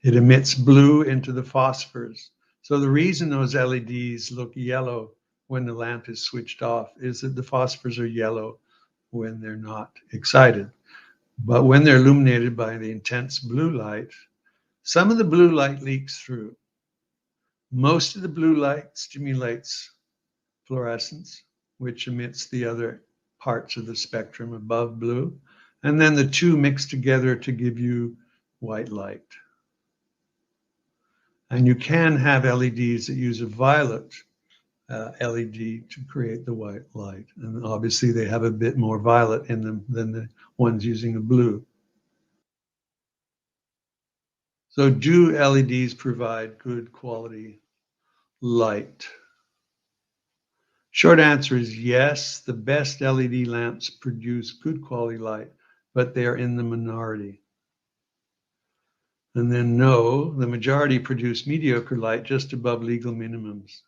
It emits blue into the phosphors. So the reason those LEDs look yellow when the lamp is switched off is that the phosphors are yellow when they're not excited. But when they're illuminated by the intense blue light, some of the blue light leaks through. Most of the blue light stimulates fluorescence, which emits the other parts of the spectrum above blue. And then the two mix together to give you white light. And you can have LEDs that use a violet LED to create the white light. And obviously they have a bit more violet in them than the ones using a blue. So do LEDs provide good quality light? Short answer is yes. The best LED lamps produce good quality light, but they are in the minority. And then no, the majority produce mediocre light just above legal minimums.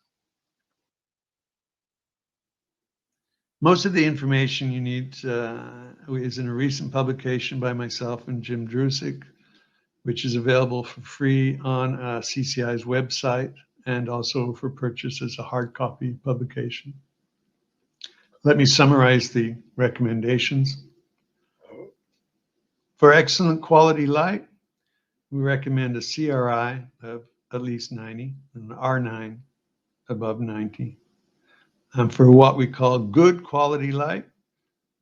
Most of the information you need is in a recent publication by myself and Jim Drusik, which is available for free on CCI's website and also for purchase as a hard copy publication. Let me summarize the recommendations. For excellent quality light, we recommend a CRI of at least 90 and an R9 above 90. And for what we call good quality light,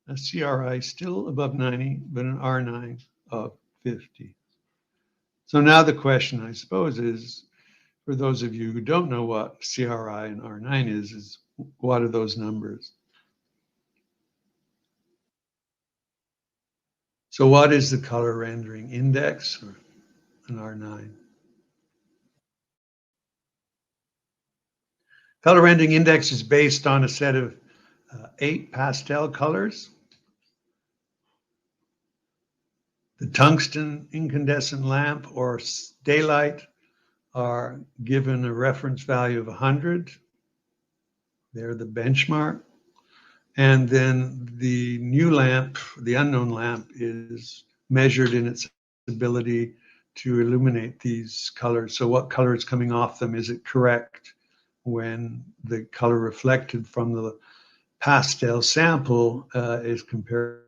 a CRI still above 90, but an R9 of 50. So now the question, I suppose, is for those of you who don't know what CRI and R9 is what are those numbers? So what is the color rendering index or an R9? Color rendering index is based on a set of 8 pastel colors. The tungsten incandescent lamp or daylight are given a reference value of 100. They're the benchmark. And then the new lamp, the unknown lamp, is measured in its ability to illuminate these colors. So what color is coming off them? Is it correct when the color reflected from the pastel sample is compared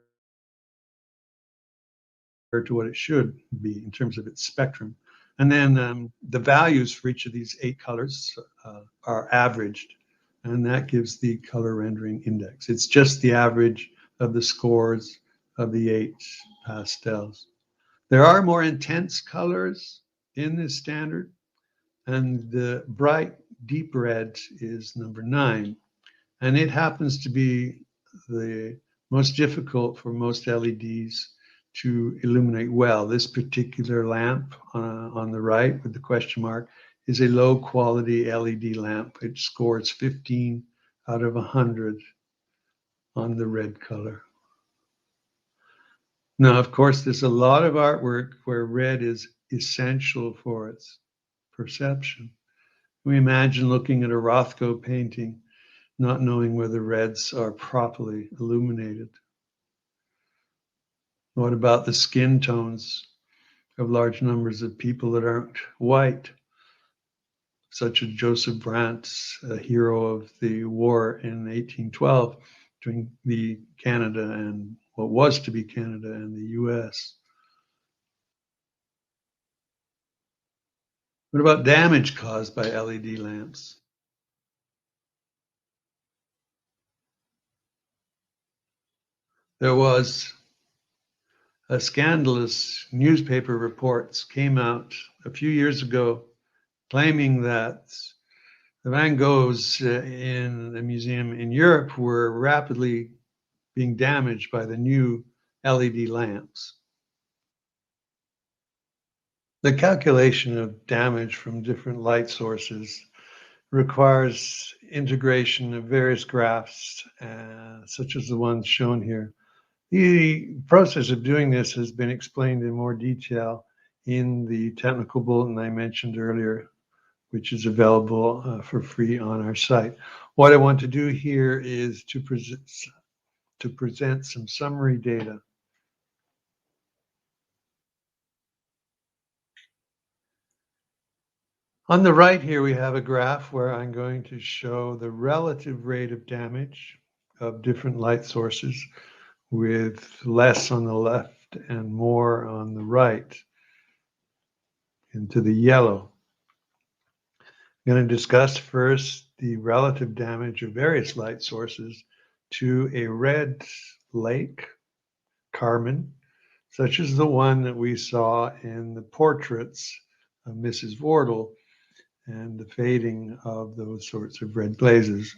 to what it should be in terms of its spectrum? And then the values for each of these 8 colors are averaged, and that gives the color rendering index. It's just the average of the scores of the 8 pastels. There are more intense colors in this standard, and the bright deep red is number 9, and it happens to be the most difficult for most LEDs to illuminate well. This particular lamp on the right with the question mark is a low quality LED lamp. It scores 15 out of 100 on the red color. Now, of course, there's a lot of artwork where red is essential for its perception. We imagine looking at a Rothko painting, not knowing whether reds are properly illuminated. What about the skin tones of large numbers of people that aren't white, such as Joseph Brandt's, a hero of the war in 1812 between the Canada and what was to be Canada and the US? What about damage caused by LED lamps? There was a scandalous newspaper reports came out a few years ago claiming that the Van Goghs in a museum in Europe were rapidly being damaged by the new LED lamps. The calculation of damage from different light sources requires integration of various graphs, such as the ones shown here. The process of doing this has been explained in more detail in the technical bulletin I mentioned earlier, which is available for free on our site. What I want to do here is to present some summary data. On the right here, we have a graph where I'm going to show the relative rate of damage of different light sources, with less on the left and more on the right, into the yellow. I'm going to discuss first the relative damage of various light sources to a red lake, Carmen, such as the one that we saw in the portraits of Mrs. Wardle and the fading of those sorts of red glazes.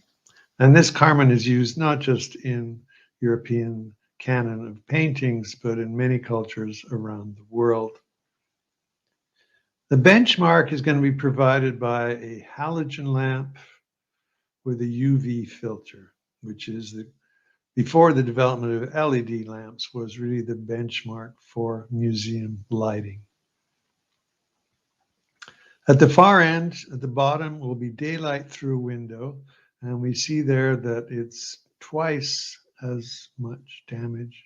And this Carmen is used not just in European canon of paintings, but in many cultures around the world. The benchmark is going to be provided by a halogen lamp with a UV filter, which is before the development of LED lamps was really the benchmark for museum lighting. At the far end, at the bottom, will be daylight through a window, and we see there that it's twice as much damage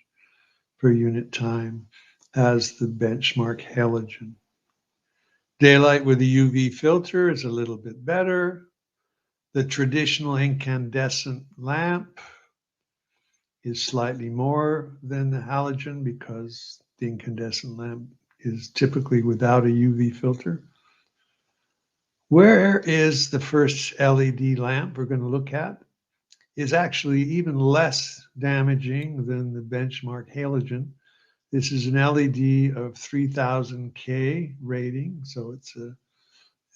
per unit time as the benchmark halogen. Daylight with the UV filter is a little bit better. The traditional incandescent lamp is slightly more than the halogen because the incandescent lamp is typically without a UV filter. Where is the first LED lamp we're going to look at is actually even less damaging than the benchmark halogen. This is an LED of 3000 K rating, so it's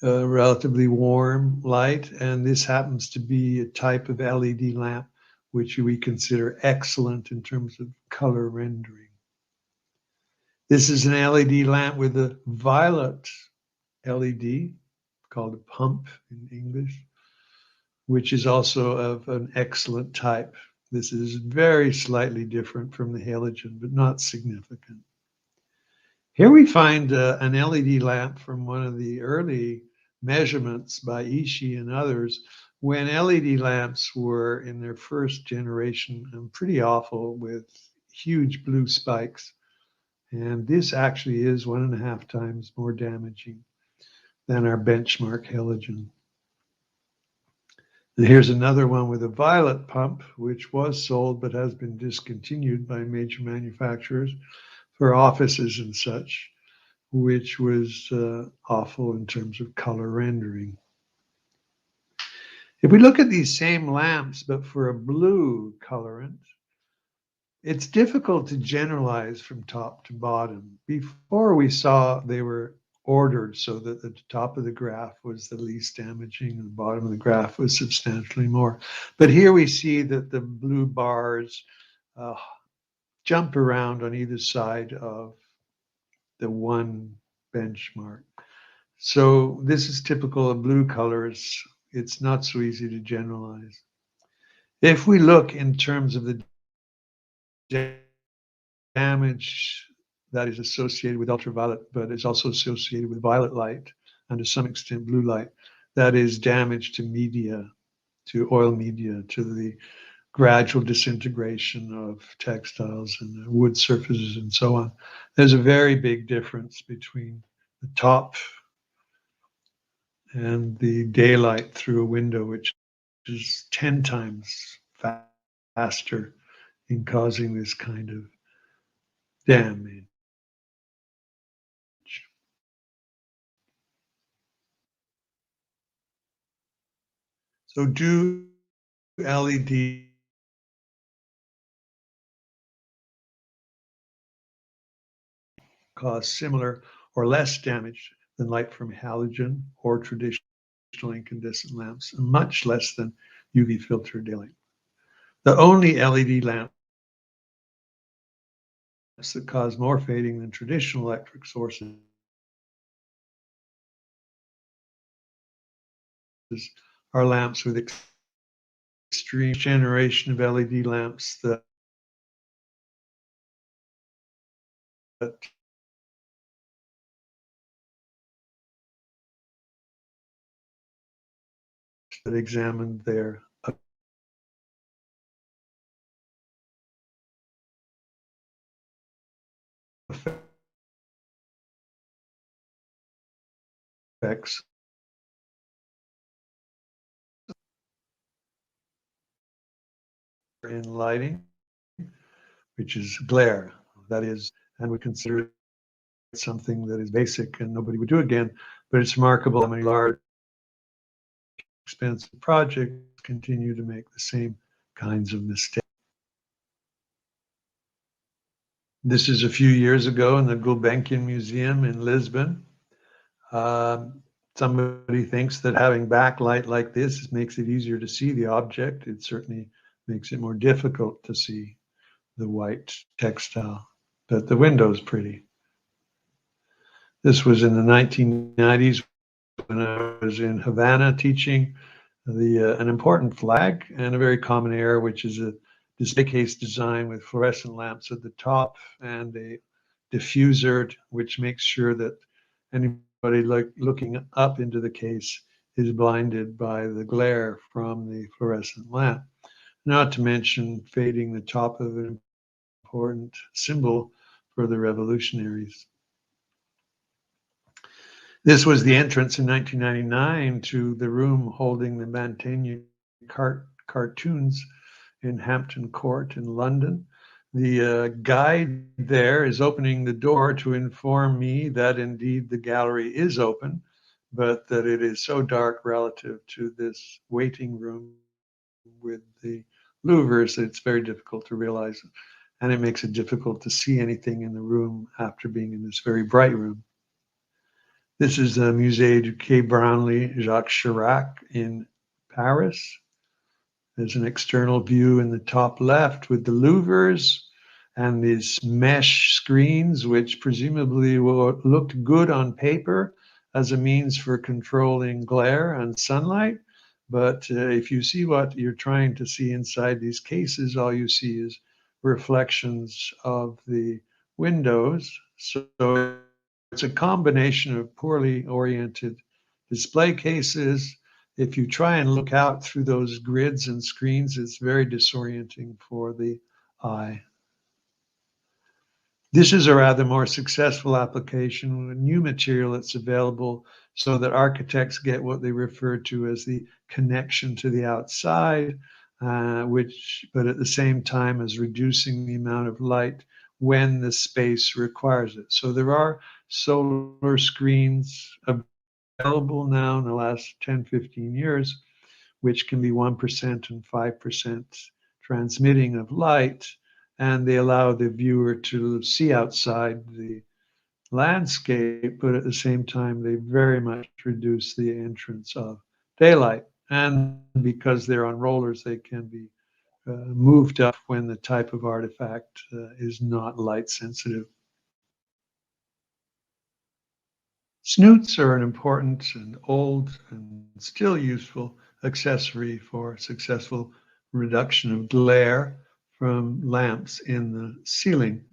relatively warm light, and this happens to be a type of LED lamp which we consider excellent in terms of color rendering. This is an LED lamp with a violet LED, called a pump in English, which is also of an excellent type. This is very slightly different from the halogen, but not significant. Here we find an LED lamp from one of the early measurements by Ishii and others, when LED lamps were in their first generation and pretty awful with huge blue spikes. And this actually is 1.5 times more damaging than our benchmark halogen. And here's another one with a violet pump, which was sold but has been discontinued by major manufacturers for offices and such, which was awful in terms of color rendering. If we look at these same lamps, but for a blue colorant, it's difficult to generalize from top to bottom. Before we saw they were ordered so that the top of the graph was the least damaging and the bottom of the graph was substantially more. But here we see that the blue bars jump around on either side of the one benchmark. So this is typical of blue colors. It's not so easy to generalize. If we look in terms of the damage that is associated with ultraviolet, but is also associated with violet light and to some extent blue light, that is damage to media, to oil media, to the gradual disintegration of textiles and wood surfaces and so on. There's a very big difference between the top and the daylight through a window, which is 10 times faster in causing this kind of damage. So do LED cause similar or less damage than light from halogen or traditional incandescent lamps, and much less than UV filtered daylight? The only LED lamps that cause more fading than traditional electric sources are lamps with extreme generation of LED lamps that examined their effects in lighting, which is glare. That is, and we consider it something that is basic and nobody would do again, but it's remarkable how many large, expensive projects continue to make the same kinds of mistakes. This is a few years ago in the Gulbenkian Museum in Lisbon. Somebody thinks that having backlight like this makes it easier to see the object. It certainly makes it more difficult to see the white textile, but the window's pretty. This was in the 1990s when I was in Havana teaching an important flag and a very common error, which is a display case design with fluorescent lamps at the top and a diffuser, which makes sure that anybody looking up into the case is blinded by the glare from the fluorescent lamp. Not to mention fading the top of an important symbol for the revolutionaries. This was the entrance in 1999 to the room holding the Mantegna cartoons in Hampton Court in London. The guide there is opening the door to inform me that indeed the gallery is open, but that it is so dark relative to this waiting room with the louvers that it's very difficult to realize, and it makes it difficult to see anything in the room after being in this very bright room. This is the Musée du Quai Branly Jacques Chirac in Paris. There's an external view in the top left with the louvers and these mesh screens, which presumably looked good on paper as a means for controlling glare and sunlight. But if you see what you're trying to see inside these cases, all you see is reflections of the windows. So it's a combination of poorly oriented display cases. If you try and look out through those grids and screens, it's very disorienting for the eye. This is a rather more successful application with new material that's available so that architects get what they refer to as the connection to the outside, but at the same time as reducing the amount of light when the space requires it. So there are solar screens available now in the last 10, 15 years, which can be 1% and 5% transmitting of light, and they allow the viewer to see outside the landscape, but at the same time, they very much reduce the entrance of daylight. And because they're on rollers, they can be moved up when the type of artifact is not light sensitive. Snoots are an important and old and still useful accessory for successful reduction of glare from lamps in the ceiling.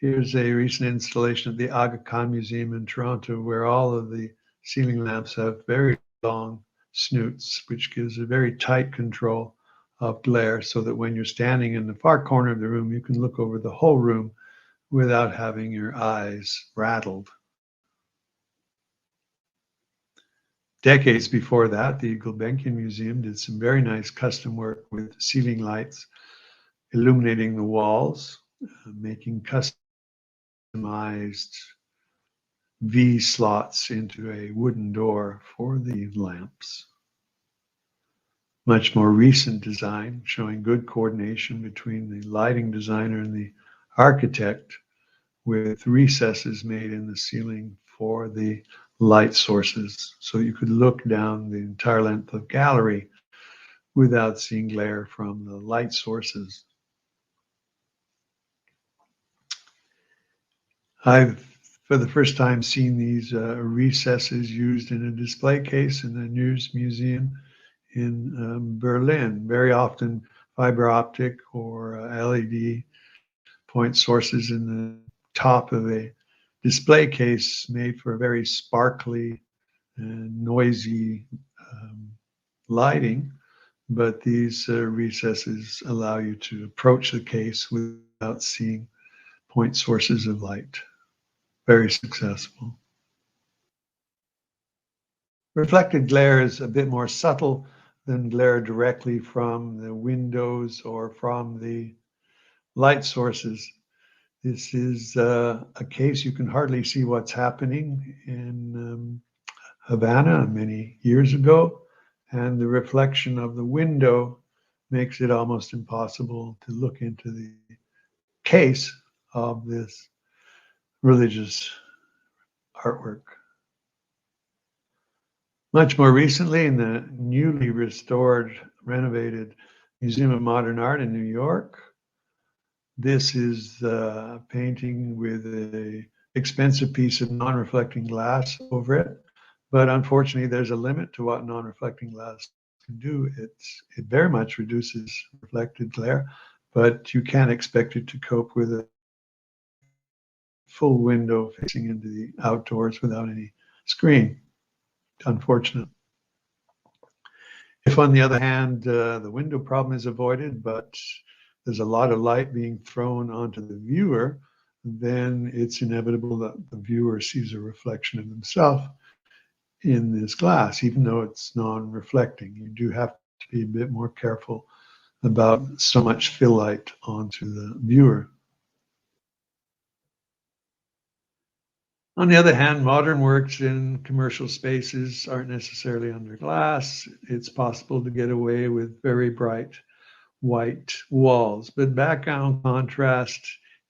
Here's a recent installation at the Aga Khan Museum in Toronto, where all of the ceiling lamps have very long snoots, which gives a very tight control of glare, so that when you're standing in the far corner of the room, you can look over the whole room without having your eyes rattled. Decades before that, the Gulbenkian Museum did some very nice custom work with ceiling lights, illuminating the walls, making customized V slots into a wooden door for the lamps. Much more recent design showing good coordination between the lighting designer and the architect, with recesses made in the ceiling for the light sources, so you could look down the entire length of gallery without seeing glare from the light sources. I've, for the first time, seen these recesses used in a display case in the News Museum in Berlin. Very often fiber optic or LED point sources in the top of a display case made for a very sparkly and noisy lighting, but these recesses allow you to approach the case without seeing point sources of light. Very successful. Reflected glare is a bit more subtle than glare directly from the windows or from the light sources. This is a case you can hardly see what's happening in Havana many years ago, and the reflection of the window makes it almost impossible to look into the case of this religious artwork. Much more recently, in the newly restored, renovated Museum of Modern Art in New York, this is a painting with an expensive piece of non-reflecting glass over it. But unfortunately, there's a limit to what non-reflecting glass can do. It very much reduces reflected glare, but you can't expect it to cope with a full window facing into the outdoors without any screen. Unfortunate. If, on the other hand, the window problem is avoided, but there's a lot of light being thrown onto the viewer, then it's inevitable that the viewer sees a reflection of himself in this glass, even though it's non-reflecting. You do have to be a bit more careful about so much fill light onto the viewer. On the other hand, modern works in commercial spaces aren't necessarily under glass. It's possible to get away with very bright white walls, but background contrast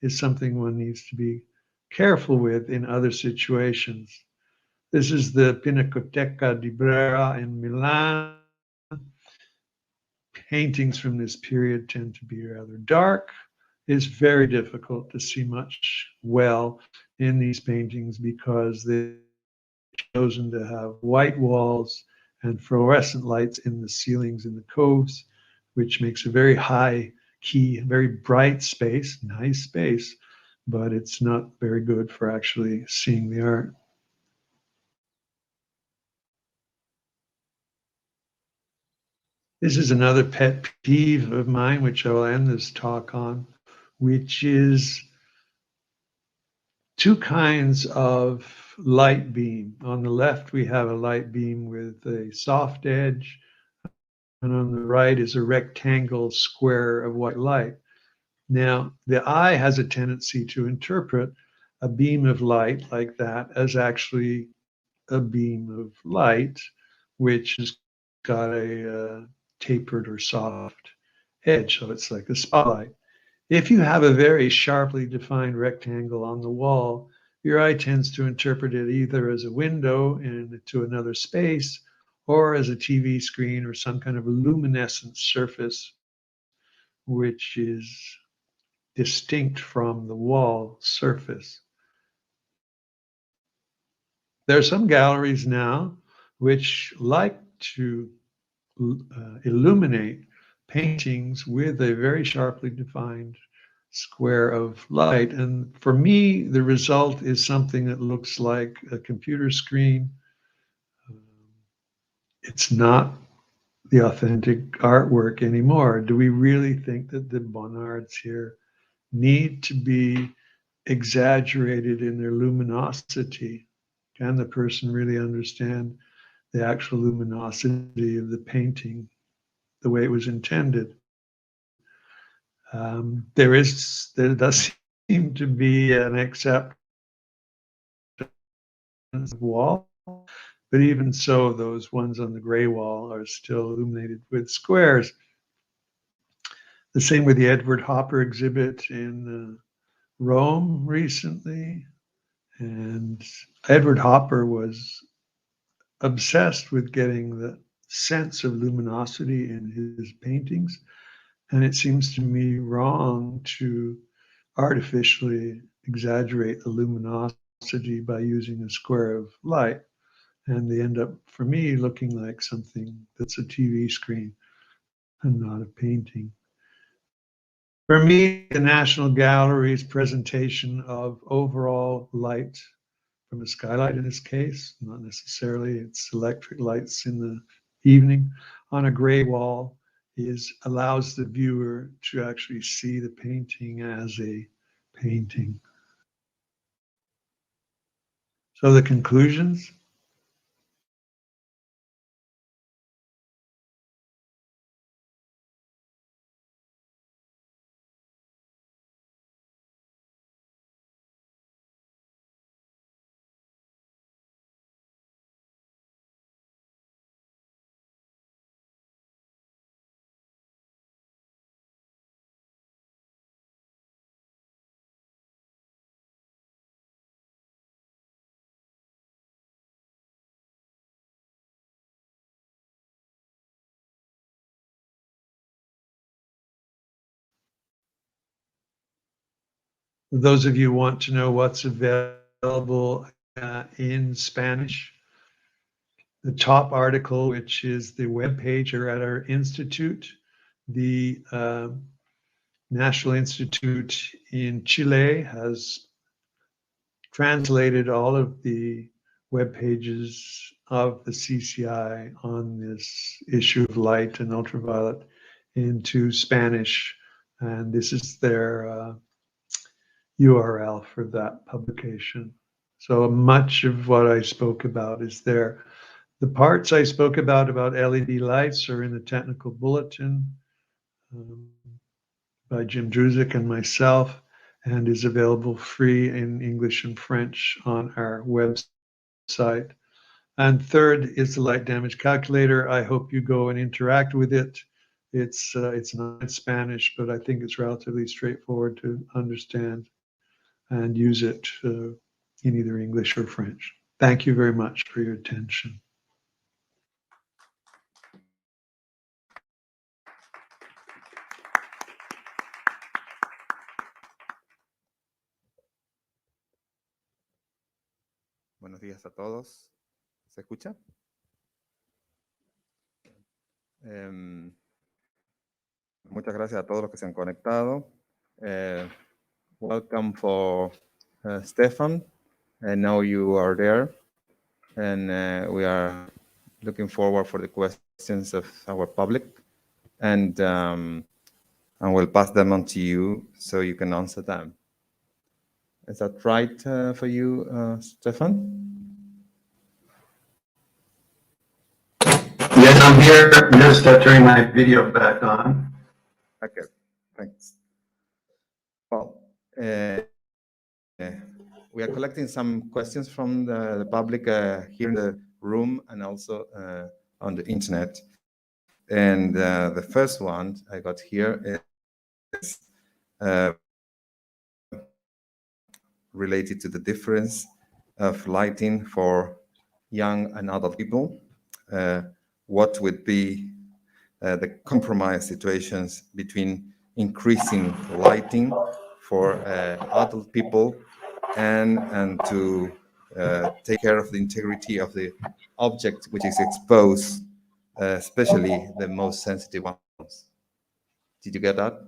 is something one needs to be careful with in other situations. This is the Pinacoteca di Brera in Milan. Paintings from this period tend to be rather dark. It's very difficult to see much well in these paintings because they've chosen to have white walls and fluorescent lights in the ceilings in the coves, which makes a very high key, very bright space, nice space, but it's not very good for actually seeing the art. This is another pet peeve of mine, which I will end this talk on, which is two kinds of light beam. On the left, we have a light beam with a soft edge, and on the right is a rectangle square of white light. Now, the eye has a tendency to interpret a beam of light like that as actually a beam of light, which has got a tapered or soft edge, so it's like a spotlight. If you have a very sharply defined rectangle on the wall, your eye tends to interpret it either as a window into another space or as a TV screen or some kind of luminescent surface, which is distinct from the wall surface. There are some galleries now which like to illuminate paintings with a very sharply defined square of light. And for me, the result is something that looks like a computer screen. It's not the authentic artwork anymore. Do we really think that the Bonnards here need to be exaggerated in their luminosity? Can the person really understand the actual luminosity of the painting the way it was intended? There does seem to be an acceptance of the wall, but even so, those ones on the gray wall are still illuminated with squares. The same with the Edward Hopper exhibit in Rome recently. And Edward Hopper was obsessed with getting the sense of luminosity in his paintings. And it seems to me wrong to artificially exaggerate the luminosity by using a square of light. And they end up, for me, looking like something that's a TV screen and not a painting. For me, the National Gallery's presentation of overall light from a skylight in this case, not necessarily it's electric lights in the evening, on a gray wall allows the viewer to actually see the painting as a painting. So the conclusions. Those of you who want to know what's available in Spanish, the top article, which is the webpage or at our institute, the National Institute in Chile has translated all of the web pages of the CCI on this issue of light and ultraviolet into Spanish. And this is their URL for that publication. So much of what I spoke about is there. The parts I spoke about LED lights are in the technical bulletin by Jim Druzik and myself, and is available free in English and French on our website. And third is the light damage calculator. I hope you go and interact with it. It's not in Spanish, but I think it's relatively straightforward to understand and use it in either English or French. Thank you very much for your attention. Buenos días a todos. ¿Se escucha? Muchas gracias a todos los que se han conectado. Welcome for Stefan. I know you are there, and we are looking forward for the questions of our public, and we'll pass them on to you so you can answer them. Is that right for you, Stefan? Yes, I'm here. Just turning my video back on. Okay, thanks. Well, we are collecting some questions from the public here in the room and also on the internet. And the first one I got here is related to the difference of lighting for young and adult people. What would be the compromise situations between increasing lighting for adult people and to take care of the integrity of the object which is exposed, especially the most sensitive ones. Did you get that?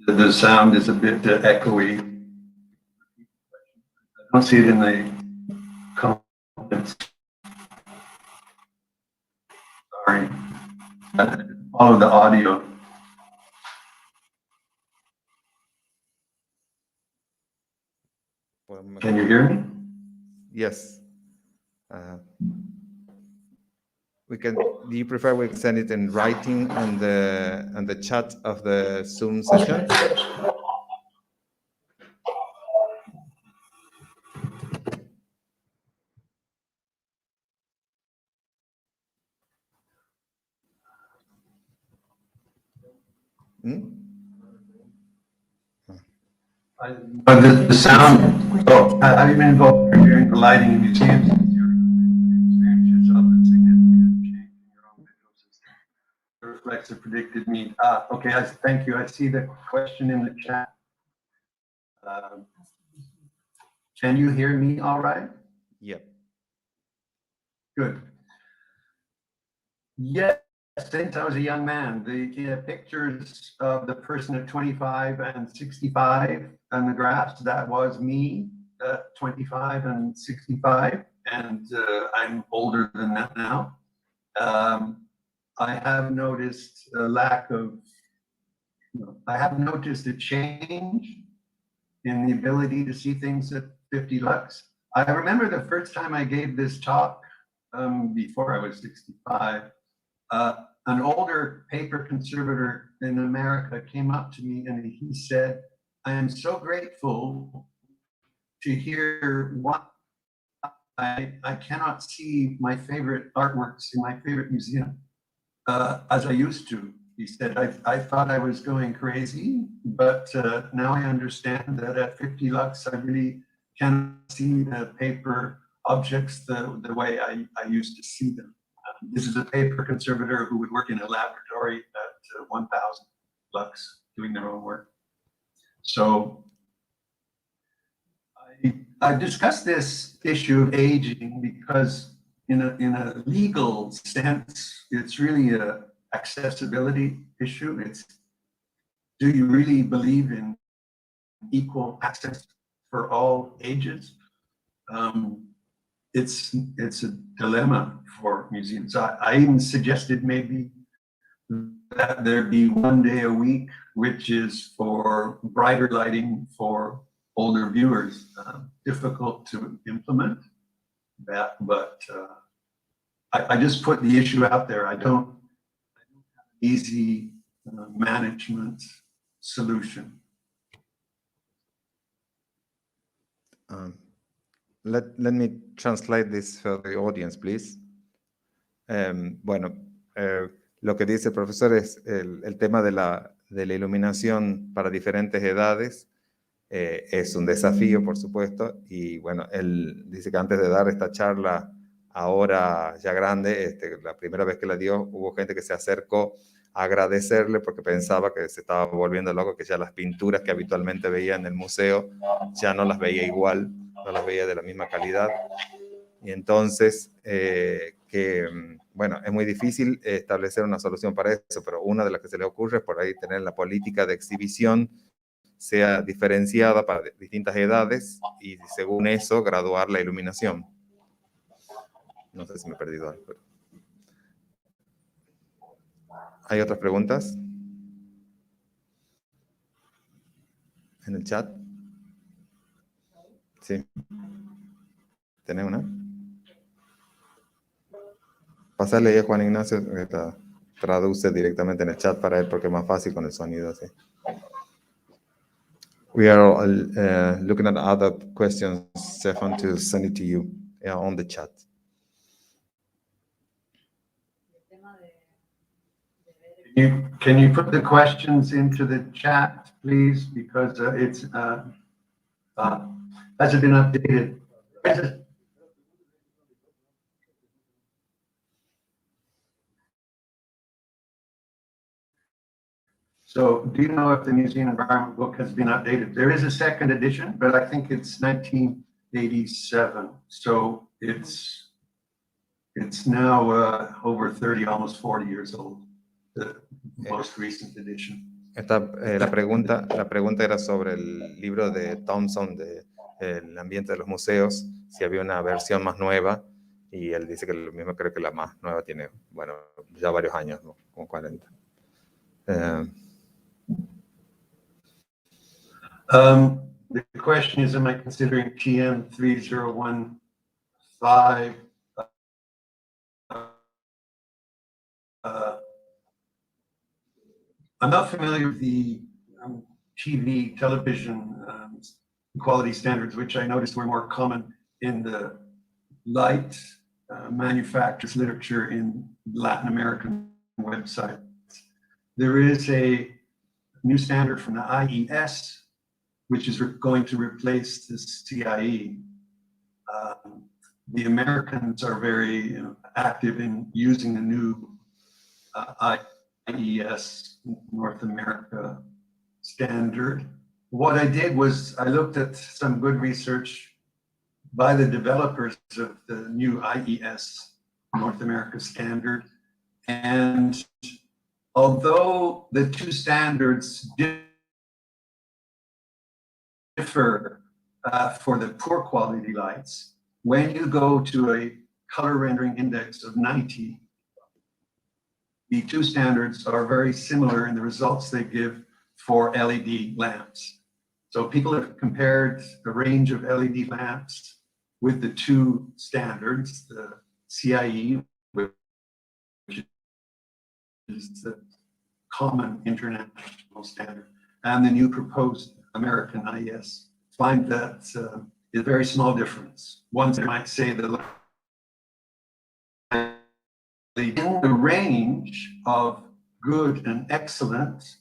The sound is a bit echoey. I don't see it in the comments. Sorry. Follow the audio. Can you hear me? Yes. We can. Do you prefer we send it in writing and the chat of the Zoom session? But the sound. Oh, have you been involved in hearing the lighting in museums? Experiences of a significant change in your own visual system reflects a predicted need. Okay. Thank you. I see the question in the chat. Can you hear me all right? Yep. Good. Yes, since I was a young man, the pictures of the person at 25 and 65 on the graphs, that was me at 25 and 65, and I'm older than that now. I have noticed a lack of, I have noticed a change in the ability to see things at 50 lux. I remember the first time I gave this talk before I was 65, an older paper conservator in America came up to me and he said, I am so grateful to hear what I cannot see my favorite artworks in my favorite museum as I used to. He said, I thought I was going crazy, but now I understand that at 50 lux, I really cannot see the paper objects the way I used to see them. This is a paper conservator who would work in a laboratory at 1,000 lux doing their own work. So I discussed this issue of aging because in a legal sense, it's really a accessibility issue. It's, do you really believe in equal access for all ages? It's a dilemma for museums. I even suggested maybe that there be 1 day a week, which is for brighter lighting for older viewers. Difficult to implement that, but I just put the issue out there. I don't have an easy management solution. Let me translate this for the audience, please. Bueno, Lo que dice el profesor es el tema de la iluminación para diferentes edades. Es un desafío, por supuesto, y bueno, él dice que antes de dar esta charla, ahora ya grande, la primera vez que la dio, hubo gente que se acercó a agradecerle porque pensaba que se estaba volviendo loco, que ya las pinturas que habitualmente veía en el museo ya no las veía igual, no las veía de la misma calidad. Y entonces, bueno, es muy difícil establecer una solución para eso, pero una de las que se le ocurre es por ahí tener la política de exhibición sea diferenciada para distintas edades y según eso graduar la iluminación. No sé si me he perdido algo. Pero... ¿Hay otras preguntas? ¿En el chat? Sí. ¿Tenés una? Pasarle ahí a Juan Ignacio, traduce directamente en el chat para él porque es más fácil con el sonido así. We are looking at other questions, Stefan, to send it to you on the chat. Can you put the questions into the chat, please? Because it's hasn't been updated. So do you know if the Museum Environment book has been updated? There is a second edition, but I think it's 1987. So it's now over 30, almost 40 years old, the most recent edition. La pregunta era sobre el libro de Thompson, de El ambiente de los museos, si había una versión más nueva, y él dice que lo mismo, creo que la más nueva tiene, bueno, ya varios años, ¿no? Como 40. The question is, am I considering TM 3015? I'm not familiar with the television quality standards, which I noticed were more common in the light manufacturers literature in Latin American websites. There is a new standard from the IES, which is going to replace the CIE. The Americans are very active in using the new IES North America standard. What I did was I looked at some good research by the developers of the new IES North America standard. And although the two standards differ for the poor quality lights, when you go to a color rendering index of 90, the two standards are very similar in the results they give for LED lamps. So people have compared the range of LED lamps with the two standards, the CIE, which is the common international standard, and the new proposed American IES. Find that a very small difference. One might say that in the range of good and excellent,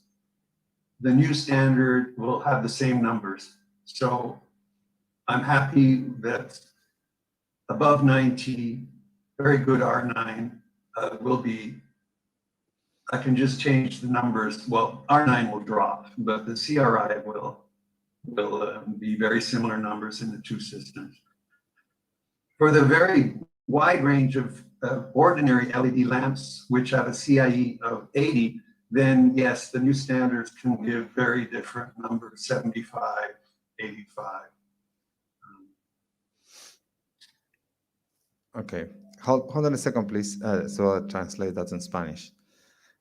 the new standard will have the same numbers. So I'm happy that above 90, very good R9 will be, I can just change the numbers. Well, R9 will drop, but the CRI will be very similar numbers in the two systems. For the very wide range of ordinary LED lamps, which have a CIE of 80, then yes, the new standards can give very different numbers, 75, 85. Okay, hold on a second, please, so I'll translate that in Spanish.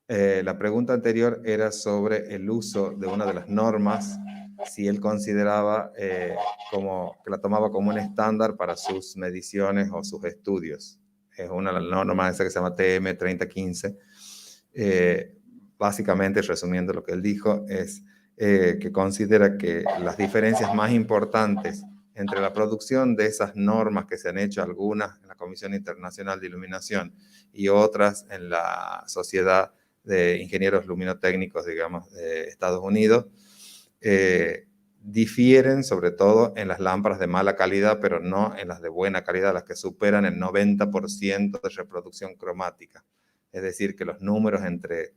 La pregunta anterior era sobre el uso de una de las normas, si él consideraba como que la tomaba como un estándar para sus mediciones o sus estudios. Es una de las normas esa que se llama TM 3015. Básicamente, resumiendo lo que él dijo, es que considera que las diferencias más importantes entre la producción de esas normas que se han hecho, algunas en la Comisión Internacional de Iluminación y otras en la Sociedad de Ingenieros Luminotécnicos, digamos, de Estados Unidos, difieren sobre todo en las lámparas de mala calidad, pero no en las de buena calidad, las que superan el 90% de reproducción cromática. Es decir, que los números de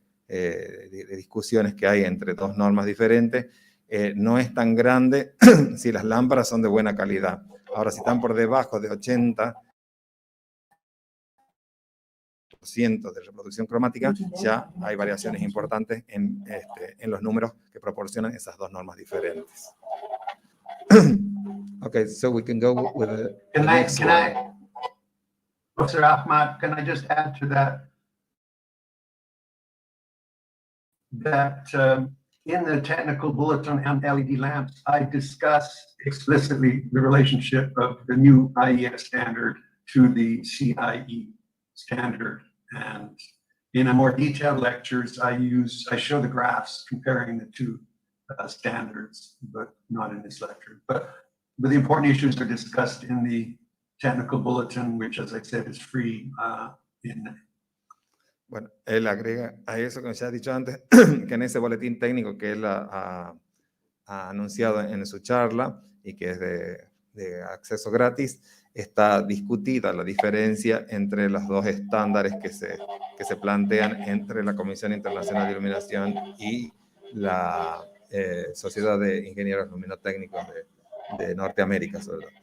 discusiones que hay entre dos normas diferentes no es tan grande si las lámparas son de buena calidad. Ahora, si están por debajo de 80% de reproducción cromática, ya hay variaciones importantes en los números que proporcionan esas dos normas diferentes. Okay, so we can go with the next one. Professor Ahmad, can I just add to that? In the technical bulletin on LED lamps, I discuss explicitly the relationship of the new IES standard to the CIE standard. And in a more detailed lectures, I show the graphs comparing the two standards, but not in this lecture. But the important issues are discussed in the technical bulletin, which, as I said, is free Bueno, él agrega a eso que ya ha dicho antes, que en ese boletín técnico que él ha anunciado en su charla y que es de acceso gratis, está discutida la diferencia entre los dos estándares que se plantean entre la Comisión Internacional de Iluminación y la Sociedad de Ingenieros Luminotécnicos de Norteamérica, sobre todo.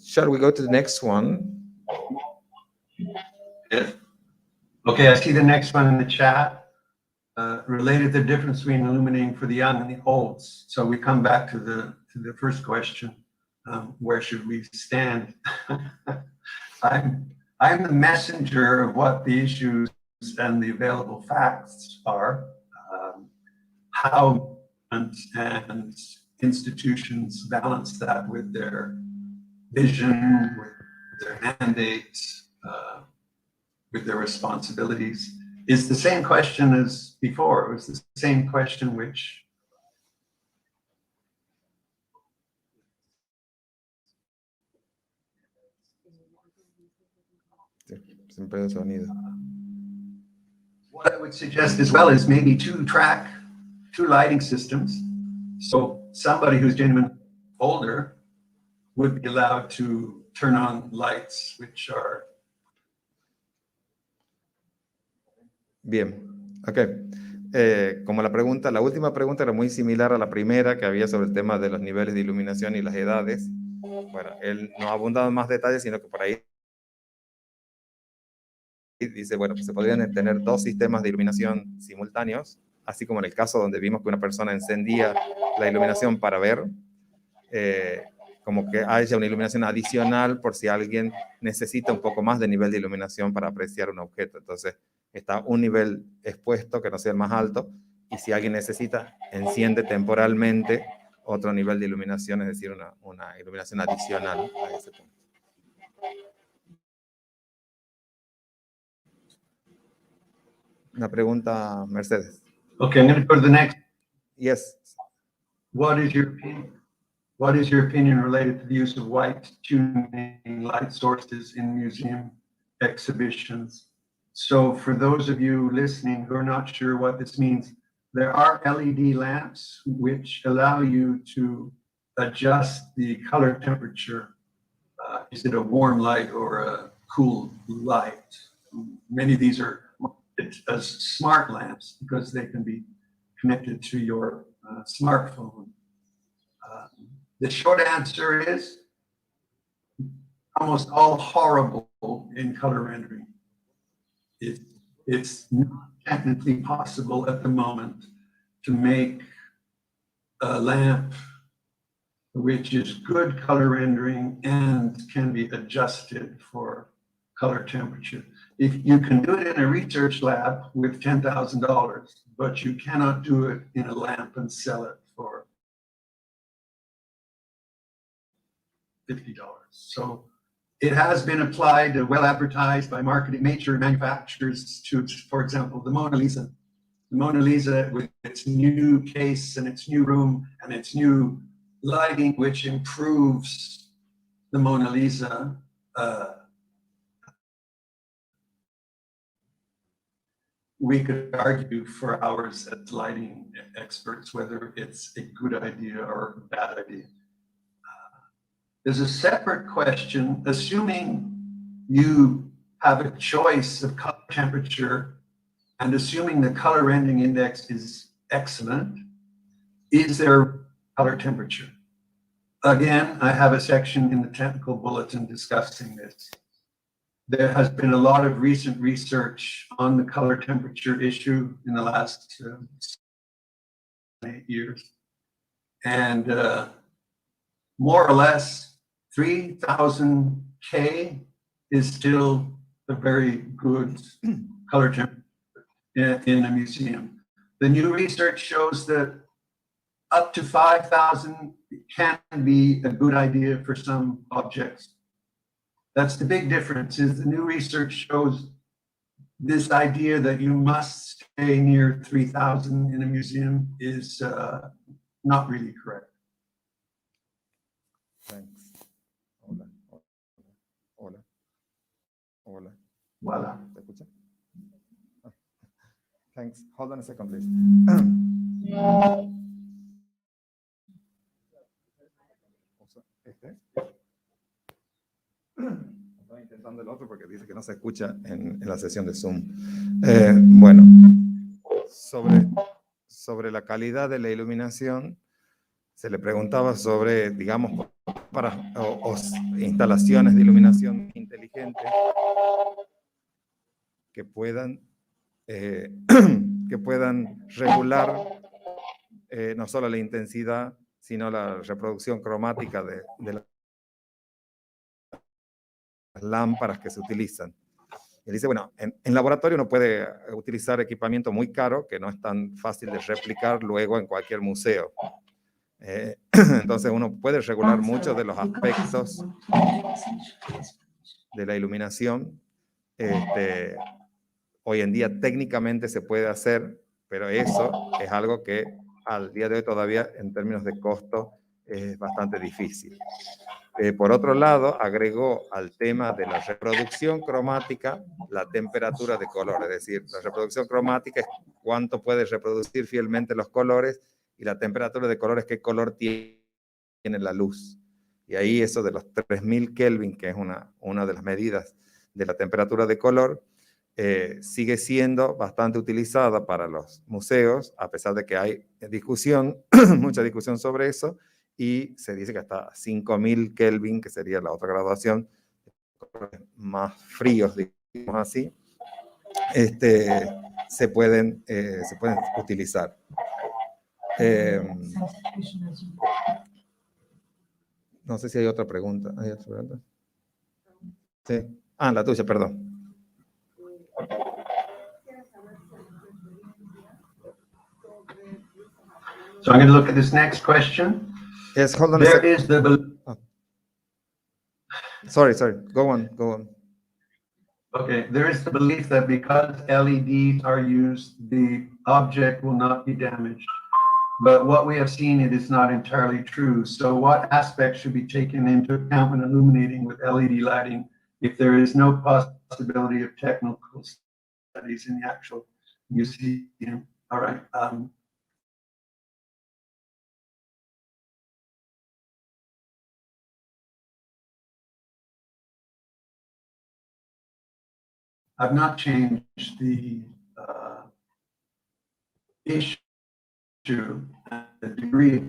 Shall we go to the next one? Yes. Okay, I see the next one in the chat. Related to the difference between illuminating for the young and the olds. So we come back to the first question. Where should we stand? I'm the messenger of what the issues and the available facts are. How and institutions balance that with their vision, with their mandates, with their responsibilities, is the same question as before. It was the same question which what I would suggest as well is maybe two lighting systems. So somebody who's genuinely older would be allowed to turn on lights which are. Bien, ok. Como la última pregunta era muy similar a la primera que había sobre el tema de los niveles de iluminación y las edades. Bueno, él no ha abundado en más detalles, sino que por ahí dice, bueno, pues se podrían tener dos sistemas de iluminación simultáneos, así como en el caso donde vimos que una persona encendía la iluminación para ver, como que haya una iluminación adicional por si alguien necesita un poco más de nivel de iluminación para apreciar un objeto. Entonces, está un nivel expuesto que no sea el más alto, y si alguien necesita, enciende temporalmente otro nivel de iluminación, es decir, una iluminación adicional a ese punto. Una pregunta, Mercedes. Okay, I'm going to go to the next. Yes. What is your opinion related to the use of white tuning light sources in museum exhibitions? So for those of you listening who are not sure what this means, there are LED lamps which allow you to adjust the color temperature. Is it a warm light or a cool light? Many of these are as smart lamps because they can be connected to your smartphone. The short answer is almost all horrible in color rendering. It's not technically possible at the moment to make a lamp which is good color rendering and can be adjusted for color temperature. If you can do it in a research lab with $10,000, but you cannot do it in a lamp and sell it for $50. So it has been applied, well advertised by marketing major manufacturers to, for example, the Mona Lisa the Mona Lisa with its new case and its new room and its new lighting, which improves the Mona Lisa. We could argue for hours as lighting experts whether it's a good idea or a bad idea. There's a separate question, assuming you have a choice of color temperature and assuming the color rendering index is excellent, is there color temperature? Again, I have a section in the technical bulletin discussing this. There has been a lot of recent research on the color temperature issue in the last 8 years. And more or less 3000 K is still a very good color temperature in a museum. The new research shows that up to 5000 can be a good idea for some objects. That's the big difference, is the new research shows this idea that you must stay near 3000 in a museum is not really correct. Thanks. Hola. Hola. Hola. Voila. ¿Te escucha? Thanks. Hold on a second, please. Estaba intentando el otro porque dice que no se escucha en la sesión de Zoom. Bueno, sobre la calidad de la iluminación, se le preguntaba sobre, digamos, instalaciones de iluminación inteligente que puedan regular no solo la intensidad, sino la reproducción cromática de las lámparas que se utilizan. Y él dice, bueno, en laboratorio uno puede utilizar equipamiento muy caro que no es tan fácil de replicar luego en cualquier museo. Entonces uno puede regular muchos de los aspectos de la iluminación. Hoy en día técnicamente se puede hacer, pero eso es algo que al día de hoy todavía en términos de costo es bastante difícil. Por otro lado, agregó al tema de la reproducción cromática la temperatura de color, es decir, la reproducción cromática es cuánto puede reproducir fielmente los colores y la temperatura de color es qué color tiene la luz. Y ahí eso de los 3000 Kelvin, que es una de las medidas de la temperatura de color, sigue siendo bastante utilizada para los museos, a pesar de que hay discusión, mucha discusión sobre eso, y se dice que hasta 5000 Kelvin, que sería la otra graduación, más fríos, digamos así, se pueden utilizar. No sé si hay otra pregunta. ¿Hay otra pregunta? Sí. La tuya, perdón. So I'm going to look at this next question. Yes, hold on a second. Sorry. Go on. Okay, there is the belief that because LEDs are used, the object will not be damaged. But what we have seen, it is not entirely true. So what aspects should be taken into account when illuminating with LED lighting if there is no possibility of technical studies in the actual museum? All right. I've not changed the issue and the degree of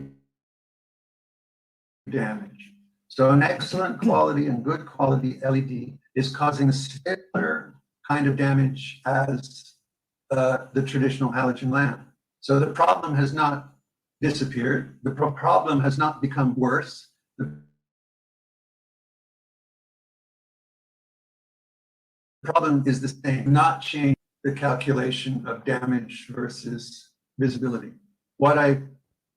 damage. So an excellent quality and good quality LED is causing a similar kind of damage as the traditional halogen lamp. So the problem has not disappeared. The problem has not become worse. The problem is the same, not change the calculation of damage versus visibility. What I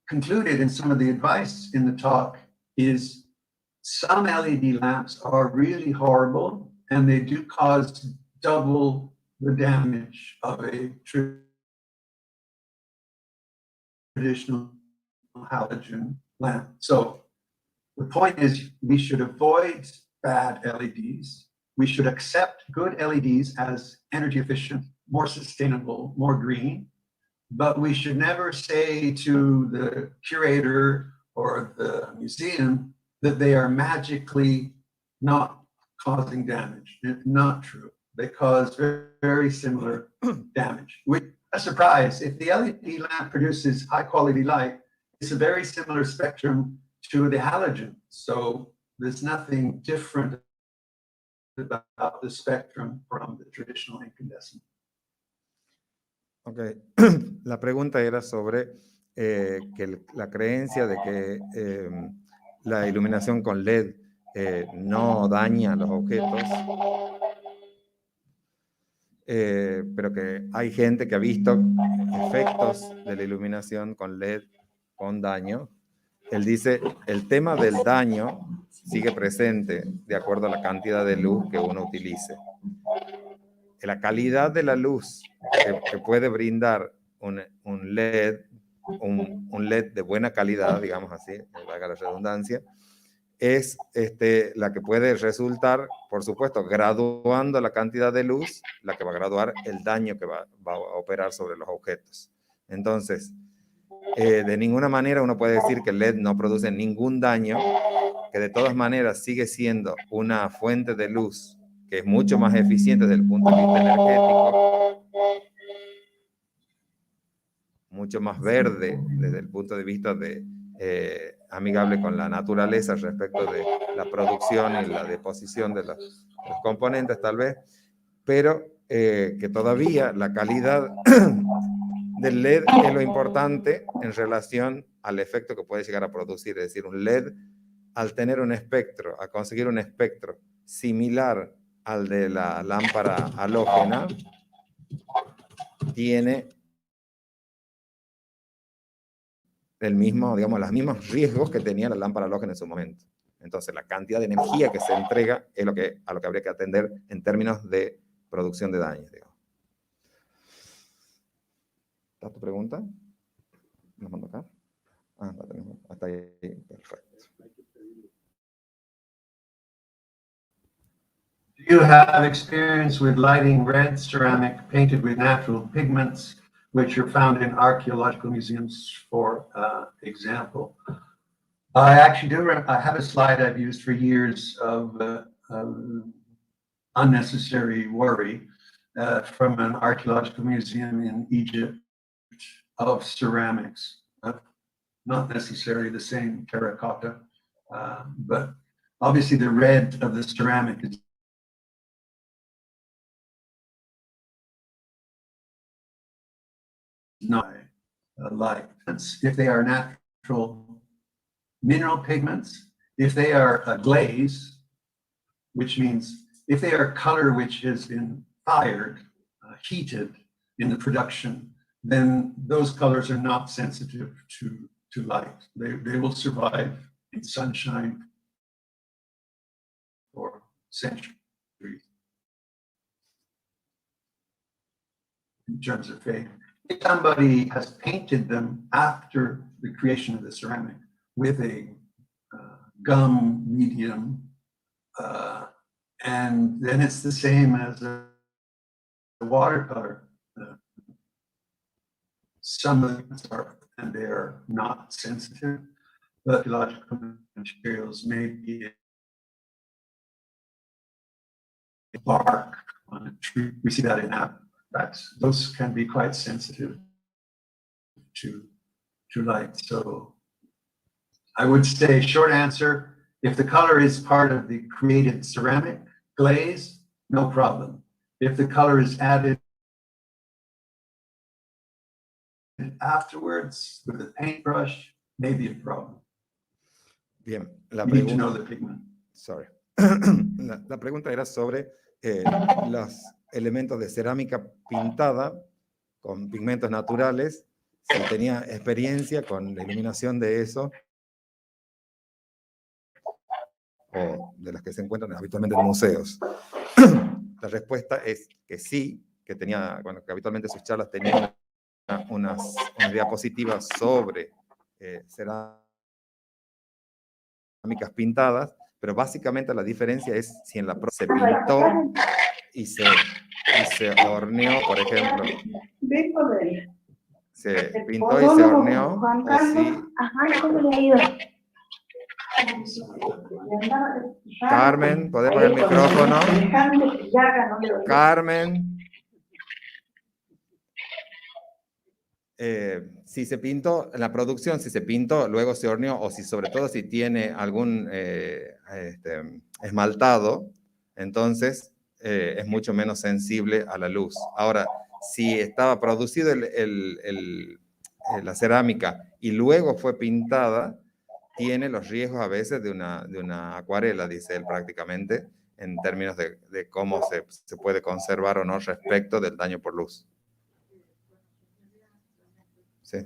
concluded in some of the advice in the talk is some LED lamps are really horrible and they do cause double the damage of a true traditional halogen lamp. So the point is, we should avoid bad LEDs. We should accept good LEDs as energy efficient, more sustainable, more green. But we should never say to the curator or the museum that they are magically not causing damage. It's not true. They cause very, very similar damage. With a surprise, if the LED lamp produces high quality light, it's a very similar spectrum to the halogen. So there's nothing different about the spectrum from the traditional incandescent. Ok, la pregunta era sobre que la creencia de que la iluminación con LED no daña los objetos, pero que hay gente que ha visto efectos de la iluminación con LED con daño. Él dice, el tema del daño sigue presente de acuerdo a la cantidad de luz que uno utilice. La calidad de la luz que puede brindar un LED, un LED de buena calidad, digamos así, valga la redundancia, es la que puede resultar, por supuesto, graduando la cantidad de luz, la que va a graduar el daño que va a operar sobre los objetos. Entonces, de ninguna manera uno puede decir que el LED no produce ningún daño, que de todas maneras sigue siendo una fuente de luz que es mucho más eficiente desde el punto de vista energético, mucho más verde desde el punto de vista de amigable con la naturaleza respecto de la producción y la deposición de los componentes tal vez, pero que todavía la calidad del LED es lo importante en relación al efecto que puede llegar a producir. Es decir, un LED, al tener un espectro, a conseguir un espectro similar al de la lámpara halógena, tiene el mismo, digamos, los mismos riesgos que tenía la lámpara halógena en su momento. Entonces, la cantidad de energía que se entrega es a lo que habría que atender en términos de producción de daños, digamos. ¿Está tu pregunta? ¿Nos mando acá? Ah, la tenemos. Hasta ahí. Perfecto. Do you have experience with lighting red ceramic painted with natural pigments, which are found in archaeological museums, for example? I actually do. I have a slide I've used for years of unnecessary worry from an archaeological museum in Egypt of ceramics. Not necessarily the same terracotta, but obviously the red of the ceramic is not like. If they are natural mineral pigments, if they are a glaze, which means if they are color which has been fired, heated in the production, then those colors are not sensitive to light. They will survive in sunshine for centuries in terms of fade. If somebody has painted them after the creation of the ceramic with a gum medium, and then it's the same as a watercolor. Some of them are, and they are not sensitive. But archaeological materials may be bark on a tree. We see that in artifacts. Those can be quite sensitive to light. So I would say, short answer, if the color is part of the created ceramic glaze, no problem. If the color is added afterwards with a paintbrush, maybe a problem. Bien, you need to know the pigment. Sorry. La pregunta era sobre los elementos de cerámica pintada con pigmentos naturales, si tenía experiencia con la iluminación de eso, o de las que se encuentran habitualmente en museos. La respuesta es que sí, que tenía, bueno, que habitualmente sus charlas tenían unas diapositivas sobre cerámicas pintadas, pero básicamente la diferencia es si en la se pintó y se horneó, por ejemplo. Se pintó y se horneó, o si... Carmen, ¿podés poner el micrófono? Carmen. Si se pintó, en la producción, si se pintó, luego se horneó, o si sobre todo si tiene algún esmaltado, entonces es mucho menos sensible a la luz. Ahora, si estaba producido la cerámica y luego fue pintada, tiene los riesgos a veces de una acuarela, dice él prácticamente, en términos de cómo se puede conservar o no respecto del daño por luz. Sí.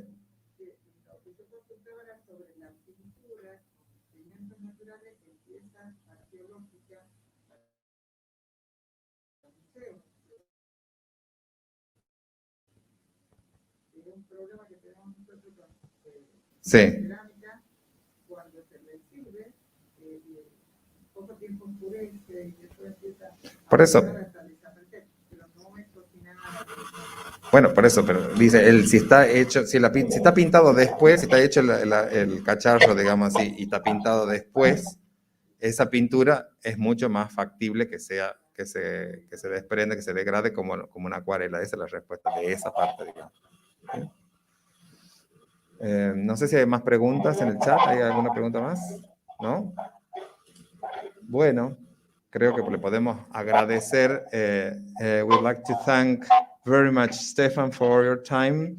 Sí. Por eso. Bueno, por eso, pero dice él, si está hecho, si está pintado después, si está hecho el cacharro, digamos así, y está pintado después, esa pintura es mucho más factible que se desprende, que se degrade como una acuarela. Esa es la respuesta de esa parte, digamos. No sé si hay más preguntas en el chat. ¿Hay alguna pregunta más? ¿No? Bueno, creo que le podemos agradecer. We'd like to thank very much, Stefan, for your time,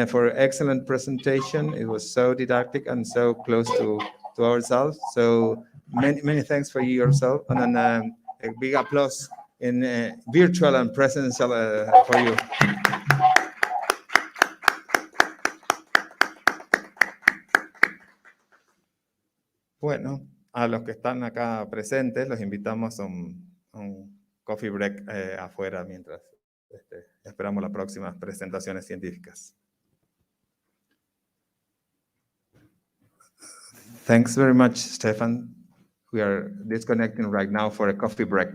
for an excellent presentation. It was so didactic and so close to ourselves. So many thanks for you yourself, and then a big applause in virtual and presential for you. Bueno, a los que están acá presentes los invitamos a un coffee break afuera mientras esperamos las próximas presentaciones científicas. Thanks very much, Stefan. We are disconnecting right now for a coffee break.